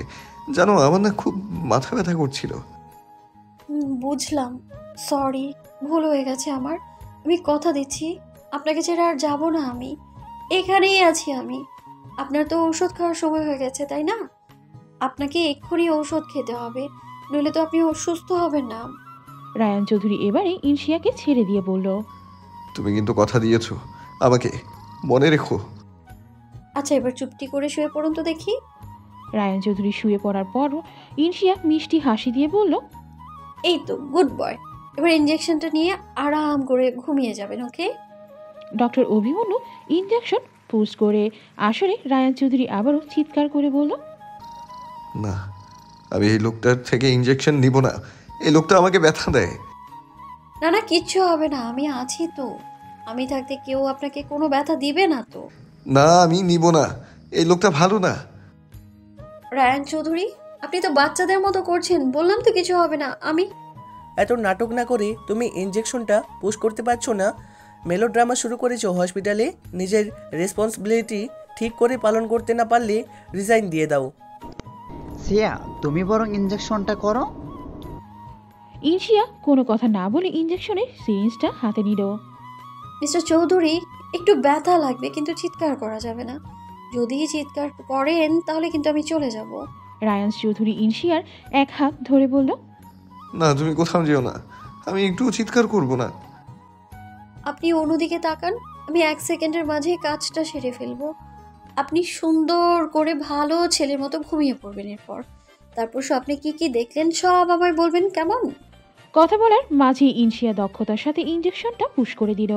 জানো, আমার না খুব মাথা ব্যথা করছিল। বুঝলাম, সরি, ভুল হয়ে গেছে আমার। আমি কথা দিচ্ছি আপনাকে ছেড়ে আর যাবো না, আমি এখানেই আছি। আপনার তো ঔষধ খাওয়ার সময় হয়ে গেছে, তাই না? আপনাকে এক্ষুনি ঔষধ খেতে হবে, নইলে তো আপনি অসুস্থ হবেন না। রায়ান চৌধুরী এবারে ইনশিয়াকে ছেড়ে দিয়ে বলল, তুমি কিন্তু কথা দিয়েছো আমাকে, মনে রেখো। আচ্ছা, এবার চুপটি করে শুয়ে পড়ুন তো দেখি। রায়ান চৌধুরী শুয়ে পড়ার পরও ইনশিয়া মিষ্টি হাসি দিয়ে বলল, এই তো গুড বয়, এবার ইঞ্জেকশনটা নিয়ে আরাম করে ঘুমিয়ে যাবেন, ওকে? ডক্টর অভিমন্যু ইঞ্জেকশন পুশ করে আসলে রায়ান চৌধুরী আবারও চিৎকার করে বলল, না, আমি এই লোকটার থেকে ইঞ্জেকশন নিব না। এই লোকটা আমাকে ব্যথা দেয়। না না, কিচ্ছু হবে না, আমি আছি তো। আমি থাকতে কেউ আপনাকে কোনো ব্যথা দিবে না তো। না, আমি নিব না। এই লোকটা ভালো না। রায়ান চৌধুরী, আপনি তো বাচ্চাদের মতো করছেন। বললাম তো কিছু হবে না। এত নাটক না করে তুমি ইনজেকশনটা পুশ করতে পারছো না? মেলোড্রামা শুরু করেছো হসপিটালে। নিজের রেসপন্সিবিলিটি ঠিক করে পালন করতে না পারলে রিজাইন দিয়ে দাও। সিয়া, তুমি বরং ইনজেকশনটা করো। ইনশিয়া কোনো কথা না বলে ইনজেকশনের সিরিঞ্জটা হাতে নিল। মিস্টার চৌধুরী, একটু ব্যথা লাগবে, কিন্তু চিৎকার করা যাবে না। যদি চিৎকার করেন তাহলে কিন্তু আমি চলে যাব। রায়ান চৌধুরী ইনশিয়ার এক হাত ধরে বলল, না, তুমি কোথাও যেও না, আমি একটু চিৎকার করব না। আপনি অন্যদিকে তাকান, আমি 1 সেকেন্ডের মাঝে কাজটা সেরে ফেলবো। আপনি সুন্দর করে ভালো ছেলের মতো ঘুমিয়ে পড়বেন। এরপর তারপর আপনি কি কি দেখলেন সব আমায় বলবেন, কেমন? কথা বলার মাঝে ইনশিয়া দক্ষতার সাথে ইনজেকশনটা পুশ করে দিল।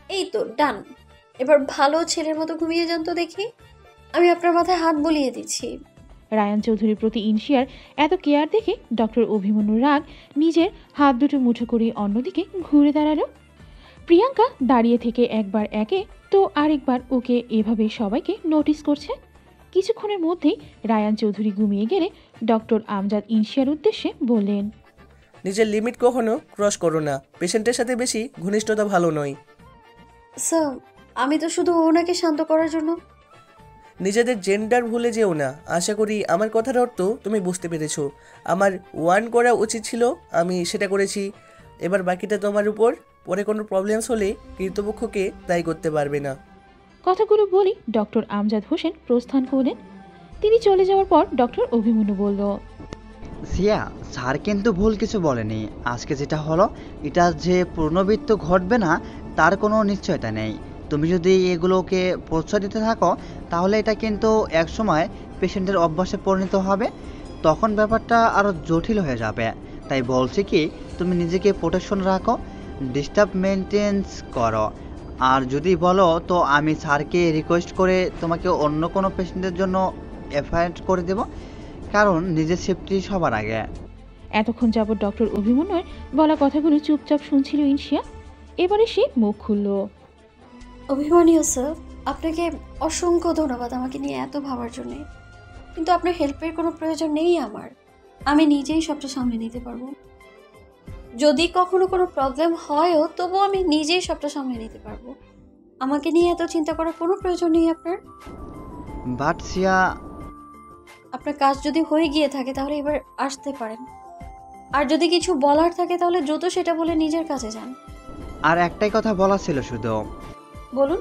এই তো ডান। এবার ভালো ছেলের মতো ঘুমিয়ে যান তো দেখি। আমি আপনার মাথায় হাত বুলিয়ে দিচ্ছি। রায়ান চৌধুরীর প্রতি ইনশিয়ার এত কেয়ার দেখে ডক্টর অভিমন্যুর রাগ নিজের হাত দুটো মুঠো করে অন্যদিকে ঘুরে দাঁড়ালো। প্রিয়াঙ্কা দাঁড়িয়ে থেকে একবার একে তো আরেকবার ওকে এভাবে সবাইকে নোটিস করছে। কিছুক্ষণের মধ্যেই রায়ান চৌধুরী ঘুমিয়ে গেলে ডক্টর আমজাদ ইনশিয়ার উদ্দেশ্যে বললেন, নিজের লিমিট কখনো ক্রস করো না। পেশেন্টের সাথে বেশি ঘনিষ্ঠতা ভালো নয়। স্যার, আমি তো শুধু ওনাকে শান্ত করার জন্য। নিজেদের জেন্ডার ভুলে যেও না। আশা করি আমার কথার অর্থ তুমি বুঝতে পেরেছো। আমার ওয়ান করা উচিত ছিল, আমি সেটা করেছি। এবার বাকিটা তোমার উপর। পরে কোনো প্রবলেমস হলে কর্তৃপক্ষকে দায়ী করতে পারবে না। কথাগুলো বলি ডক্টর আমজাদ হোসেন প্রস্থান করলেন। তিনি চলে যাওয়ার পর ডক্টর অভিমন্যু বলল, সিয়া, স্যার কিন্তু ভুল কিছু বলেনি। আজকে যেটা হলো এটা যে পুনরাবৃত্তি ঘটবে না তার কোনো নিশ্চয়তা নেই। তুমি যদি এগুলোকে প্রশ্রয় দিতে থাকো তাহলে এটা কিন্তু একসময় পেশেন্টের অভ্যাসে পরিণত হবে, তখন ব্যাপারটা আরও জটিল হয়ে যাবে। তাই বলছি কি, তুমি নিজেকে প্রোটেকশন রাখো, ডিস্টার্ব মেনটেন্স করো। আর যদি বলো তো আমি স্যারকে রিকোয়েস্ট করে তোমাকে অন্য কোনো পেশেন্টের জন্য অ্যাপয়েন্ট করে দেব, কারণ নিজের সেফটি সবার আগে। এতক্ষণ যাবৎ ডক্টর অভিমন্যুর বলা কথাগুলো চুপচাপ শুনছিল ইনশিয়া। এবারে সে মুখ খুলল। অভিমানীয় স্যার, আপনাকে অসংখ্য ধন্যবাদ আমাকে নিয়ে এত ভাবার জন্য। কিন্তু আপনার হেল্পের কোনো প্রয়োজন নেই আমার। আমি নিজেই সবটা সামলে নিতে পারবো। যদি কখনো কোনো প্রবলেম হয়ও তবুও আমি নিজেই সবটা সামলে নিতে পারবো। আমাকে নিয়ে এত চিন্তা করার কোনো প্রয়োজন নেই আপনার। বাট সিয়া, আপনার কাজ যদি হয়ে গিয়ে থাকে তাহলে এবার আসতে পারেন। আর যদি কিছু বলার থাকে তাহলে দ্রুত সেটা বলে নিজের কাছে যান। আর একটাই কথা বলা ছিল শুধু। বলুন।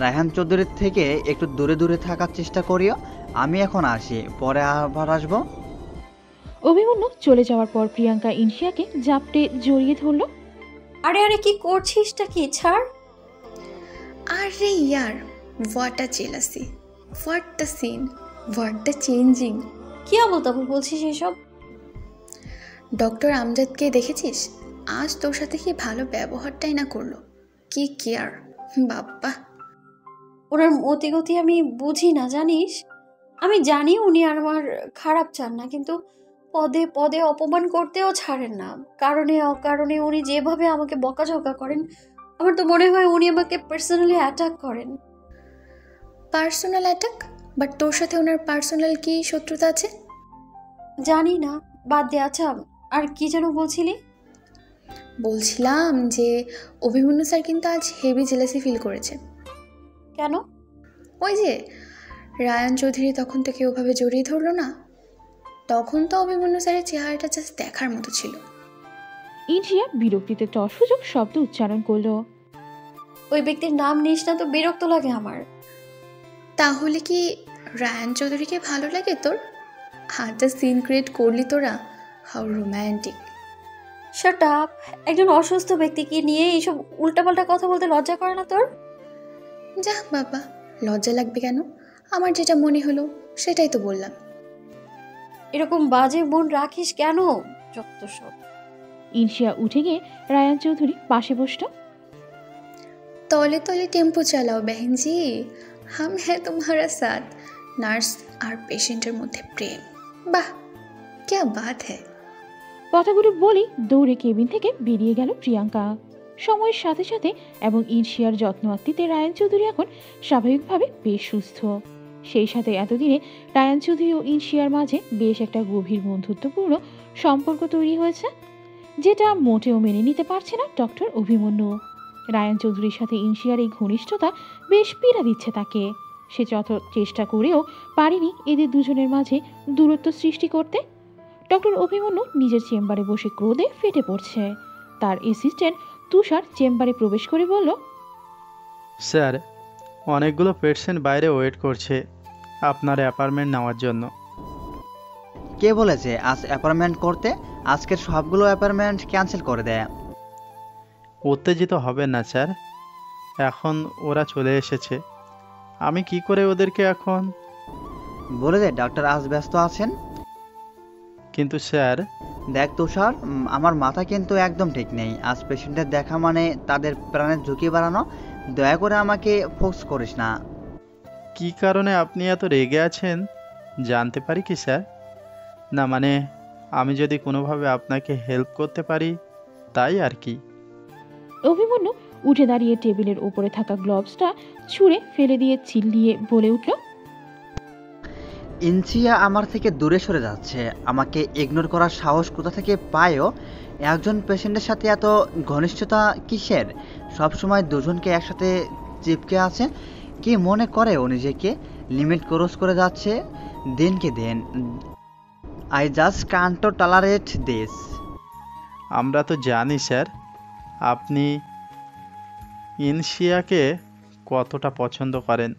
রায়হান চৌধুরীর থেকে একটু দূরে দূরে থাকার চেষ্টা করিও। আমি এখন আসি, পরে আবার আসবো। অভিমন্যু চলে যাওয়ার পর প্রিয়াঙ্কা ইনশিয়াকে জাপটে জড়িয়ে ধরল। আরে আরে, কি করছিসটা কি? ছাড়। আরে ইয়ার, what a jealousy, what the scene, what the changing. কি আবল তাবল বলছিস এসব? ডক্টর আমজাদকে দেখেছিস? আজ তোর সাথে কি ভালো ব্যবহারটাই না করলো। কি কেয়ার বাপ্পা। ওনার মতিগতি আমি বুঝি না, জানিস? আমি জানি উনি আমার খারাপ চান না, কিন্তু পদে পদে অপমান করতেও ছাড়েন না। কারণে অকারণে উনি যেভাবে আমাকে বকাঝকা করেন, আমার তো মনে হয় উনি আমাকে পার্সোনালি অ্যাটাক করেন। Personal attack? বাট তোর সাথে ওনার পার্সোনাল কি শত্রুতা আছে? জানি না, বাদ দে। আচ্ছা, আর কি যেন বলছিলি? বলছিলাম যে অভিমন্যু স্যার কিন্তু আজ হেভি জেলাসি ফিল করেছে। কেন? ওই যে রায়ান চৌধুরী তখন থেকে ওভাবে জড়িয়ে ধরলো না, তখন তো অভিমন্যু স্যারের চেহারাটা জাস্ট দেখার মতো ছিল। ইনশিয়া বিরক্তিতে টসূচক শব্দ উচ্চারণ করলো। ওই ব্যক্তির নাম নিস না তো, বিরক্ত লাগে আমার। তাহলে কি রায়ান চৌধুরীকে ভালো লাগে তোর? হাতটা সিন ক্রিয়েট করলি তোরা। How romantic. Shut up. একজন অসুস্থ ব্যক্তিকে নিয়ে এইসব উল্টাপাল্টা কথা বলতে লজ্জা করে না তোর? যা বাবা, লজ্জা লাগবে কেন? আমার যেটা মনে হলো সেটাই তো বললাম। এরকম বাজে মন রাখিস কেন? যত সব। ইনশিয়া উঠে গিয়ে রায়ান চৌধুরী পাশে বসল। তলে তলে টেম্পো চালাও बहन जी, हम है तुम्हारा साथ। নার্স আর পেশেন্টের মধ্যে প্রেম, বাহ क्या बात है। কথাগুলো বলেই দৌড়ে কেবিন থেকে বেরিয়ে গেল প্রিয়াঙ্কা। সময়ের সাথে সাথে এবং ইনশিয়ার যত্ন আত্মীতে রায়ান চৌধুরী এখন স্বাভাবিকভাবে বেশ সুস্থ। সেই সাথে এতদিনে রায়ান চৌধুরী ও ইনশিয়ার মাঝে বেশ একটা গভীর বন্ধুত্বপূর্ণ সম্পর্ক তৈরি হয়েছে। যেটা মোটেও মেনে নিতে পারছে না ডক্টর অভিমন্যু। রায়ান চৌধুরীর সাথে ইনশিয়ার এই ঘনিষ্ঠতা বেশ পীড়া দিচ্ছে তাকে। সে যত চেষ্টা করেও পারেনি এদের দুজনের মাঝে দূরত্ব সৃষ্টি করতে। ডক্টর অভিমন্যু নিজের চেম্বারে বসে ক্রোধে ফেটে পড়ছে। তার অ্যাসিস্ট্যান্ট তুষার চেম্বারে প্রবেশ করে বলল, স্যার, অনেকগুলো পেশেন্ট বাইরে ওয়েট করছে আপনার অ্যাপার্টমেন্ট নেওয়ার জন্য। কে বলেছে আজ অ্যাপয়েন্টমেন্ট করতে? আজকের সবগুলো অ্যাপয়েন্টমেন্ট ক্যান্সেল করে দেয়। উত্তেজিত হবেন না স্যার, এখন ওরা চলে এসেছে। আমি কি করে ওদেরকে এখন বলে দে ডাক্তার আজ ব্যস্ত আছেন। কিন্তু স্যার, দেখ তুষার, আমার মাথা কিন্তু একদম ঠিক নেই। আজ পেশেন্টের দেখা মানে তাদের প্রাণের ঝুঁকি বাড়ানো। দয়া করে আমাকে ফোর্স করিস না। কি কারণে আপনি এত রেগে আছেন জানতে পারি কি স্যার? না মানে আমি যদি কোনোভাবে আপনাকে হেল্প করতে পারি তাই আর কি। অভিমন্যু উঠে দাঁড়িয়ে টেবিলের উপরে থাকা গ্লোভসটা ছুঁড়ে ফেলে দিয়ে চিল্লিয়ে বলে উঠল, ইনসিয়া আমার থেকে দূরে সরে যাচ্ছে। আমাকে ইগনোর করার সাহস কোথা থেকে পায়ও? একজন পেশেন্টের সাথে এত ঘনিষ্ঠতা কিসের? সবসময় দুজনকে একসাথে চিপকে আছে। কি মনে করে ও নিজেকে? লিমিট ক্রস করে যাচ্ছে দিনকে দিন। I just Kant tolerate this. আমরা তো জানি স্যার আপনি ইনশিয়াকে কতটা পছন্দ করেন।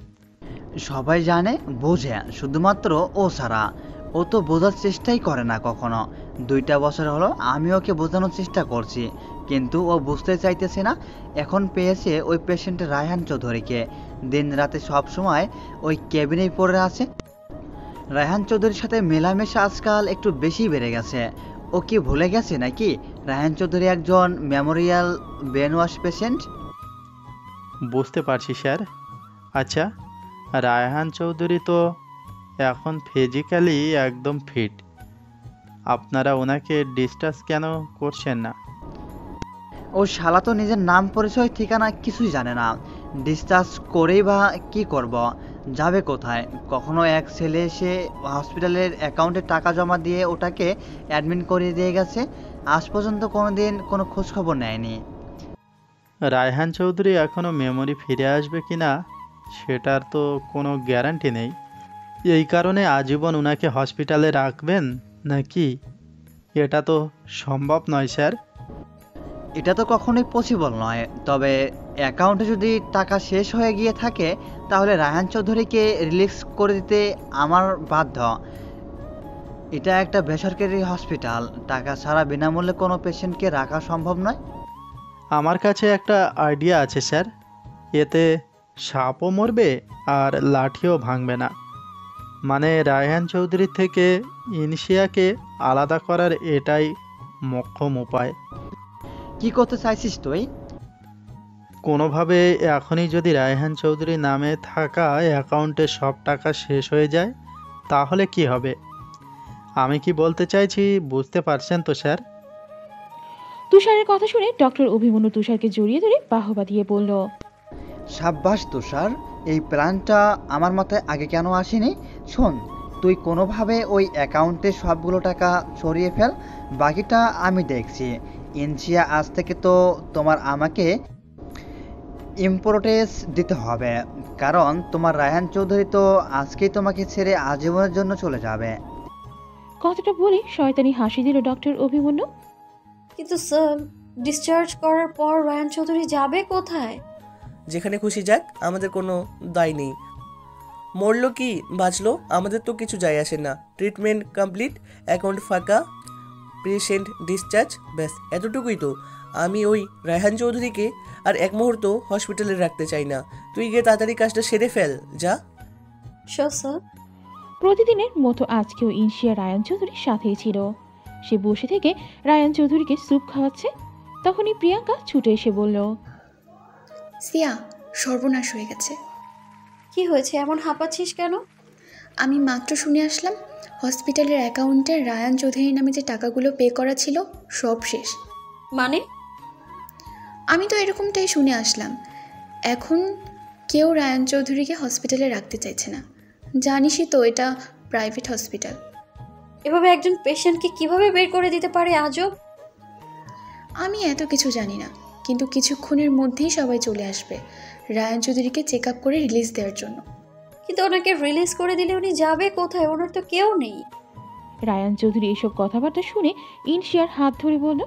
সবাই জানে, বোঝে, শুধুমাত্র ও ছাড়া। ও তো বোঝার চেষ্টাই করে না কখনো। 2টা বছর হলো আমি ওকে বোঝানোর চেষ্টা করছি, কিন্তু ও বুঝতে চাইতেছে না। এখন পেয়েছে ওই পেশেন্ট রায়হান চৌধুরীকে। দিন রাতে সব সময় ওই কেবিনেই পড়ে আছে। রায়হান চৌধুরীর সাথে মেলামেশা আজকাল একটু বেশি বেড়ে গেছে। ও কি ভুলে গেছে নাকি রায়হান চৌধুরী একজন মেমোরিয়াল ব্রেন ওয়াশ পেশেন্ট? বুঝতে পারছি স্যার। আচ্ছা, রায়হান চৌধুরী তো এখন ফিজিক্যালি একদম ফিট, আপনারা ওনাকে ডিসকাস কেন করছেন না? ও শালা তো নিজের নাম পরিচয় ঠিকানা কিছুই জানে না। ডিসচার্জ করেই বা কি করব? যাবে কোথায়? কখনো এক ছেলে এসে হসপিটালের অ্যাকাউন্টে টাকা জমা দিয়ে ওটাকে অ্যাডমিট করিয়ে দিয়ে গেছে। আজ পর্যন্ত কোনোদিন কোনো খোঁজখবর নেয়নি। রায়হান চৌধুরী এখনও মেমোরি ফিরে আসবে কি না সেটার তো কোনো গ্যারান্টি নেই। এই কারণে আজীবন ওনাকে হসপিটালে রাখবেন নাকি? এটা তো সম্ভব নয় স্যার। এটা তো কখনোই পসিবল নয়। তবে অ্যাকাউন্টে যদি টাকা শেষ হয়ে গিয়ে থাকে তাহলে রায়হান চৌধুরীকে রিলিজ করে দিতে আমার বাধ্য। এটা একটা বেসরকারি হসপিটাল। টাকা ছাড়া বিনামূল্যে কোনো পেশেন্টকে রাখা সম্ভব নয়। আমার কাছে একটা আইডিয়া আছে স্যার। এতে সাপও মরবে আর লাঠিও ভাঙবে না। মানে রায়হান চৌধুরী থেকে ইনশিয়াকে আলাদা করার এটাই মোক্ষম উপায়। কি করতে চাইছিস তুই? কোনোভাবে এখনই যদি রায়হান চৌধুরী নামে থাকা অ্যাকাউন্টে সব টাকা শেষ হয়ে যায় তাহলে কি হবে? আমি কি বলতে চাইছি বুঝতে পারছেন তো স্যার? তুষারের কথা শুনে ডক্টর অভিমন্যু তুষারকে জড়িয়ে ধরে বাহবা দিয়ে বলল, সাব্বাস তুষার, এই প্ল্যানটা আমার মাথায় আগে কেন আসেনি? শোন, তুই কোনোভাবে ওই অ্যাকাউন্টে সবগুলো টাকা সরিয়ে ফেল, বাকিটা আমি দেখছি। ইনশিয়া আজ থেকে তো আমাকে ইম্পোর্টেন্স দিতে হবে, কারণ তোমার রায়হান চৌধুরী তো আজকেই তোমাকে ছেড়ে আজীবনের জন্য চলে যাবে। কথাটা বলে শয়তানি হাসি দিল ডক্টর অভিমন্যু। কিন্তু স্যার, ডিসচার্জ করার পর রায়হান চৌধুরী যাবে কোথায়? যেখানে খুশি যাক, আমাদের কোনো দায় নেই। মরলো কি বাঁচলো আমাদের তো কিছু যায় আসে না। ট্রিটমেন্ট কমপ্লিট, অ্যাকাউন্ট ফাঁকা, পেশেন্ট ডিসচার্জ, ব্যাস এতটুকুই তো। আমি ওই রায়হান চৌধুরীকে আর এক মুহূর্ত হসপিটালে রাখতে চাই না। তুই গিয়ে তাড়াতাড়ি কাজটা সেরে ফেল, যা। স্যার। প্রতিদিনের মতো আজকেও ইনশিয়া রায়ান চৌধুরীর সাথেই ছিল। সে বসে থেকে রায়ান চৌধুরীকে স্যুপ খাওয়াচ্ছে। তখনই প্রিয়াঙ্কা ছুটে এসে বলল, সিয়া, সর্বনাশ হয়ে গেছে। কি হয়েছে? এমন হাঁপাচ্ছিস কেন? আমি মাত্র শুনে আসলাম হসপিটালের অ্যাকাউন্টে রায়ান চৌধুরীর নামে যে টাকাগুলো পে করা ছিল সব শেষ। মানে? আমি তো এরকমটাই শুনে আসলাম। এখন কেউ রায়ান চৌধুরীকে হসপিটালে রাখতে চাইছে না। জানিসই তো এটা প্রাইভেট হসপিটাল। এভাবে একজন পেশেন্টকে কিভাবে বের করে দিতে পারে আজব? আমি এত কিছু জানি না, কিন্তু কিছুক্ষণের মধ্যেই সবাই চলে আসবে রায়ান চৌধুরীকে চেক আপ করে রিলিজ দেওয়ার জন্য। কিন্তু ওনাকে রিলিজ করে দিলে উনি যাবে কোথায়? ওনার তো কেউ নেই। রায়ান চৌধুরী এসব কথাবার্তা শুনে ইনশিয়ার হাত ধরে বলল,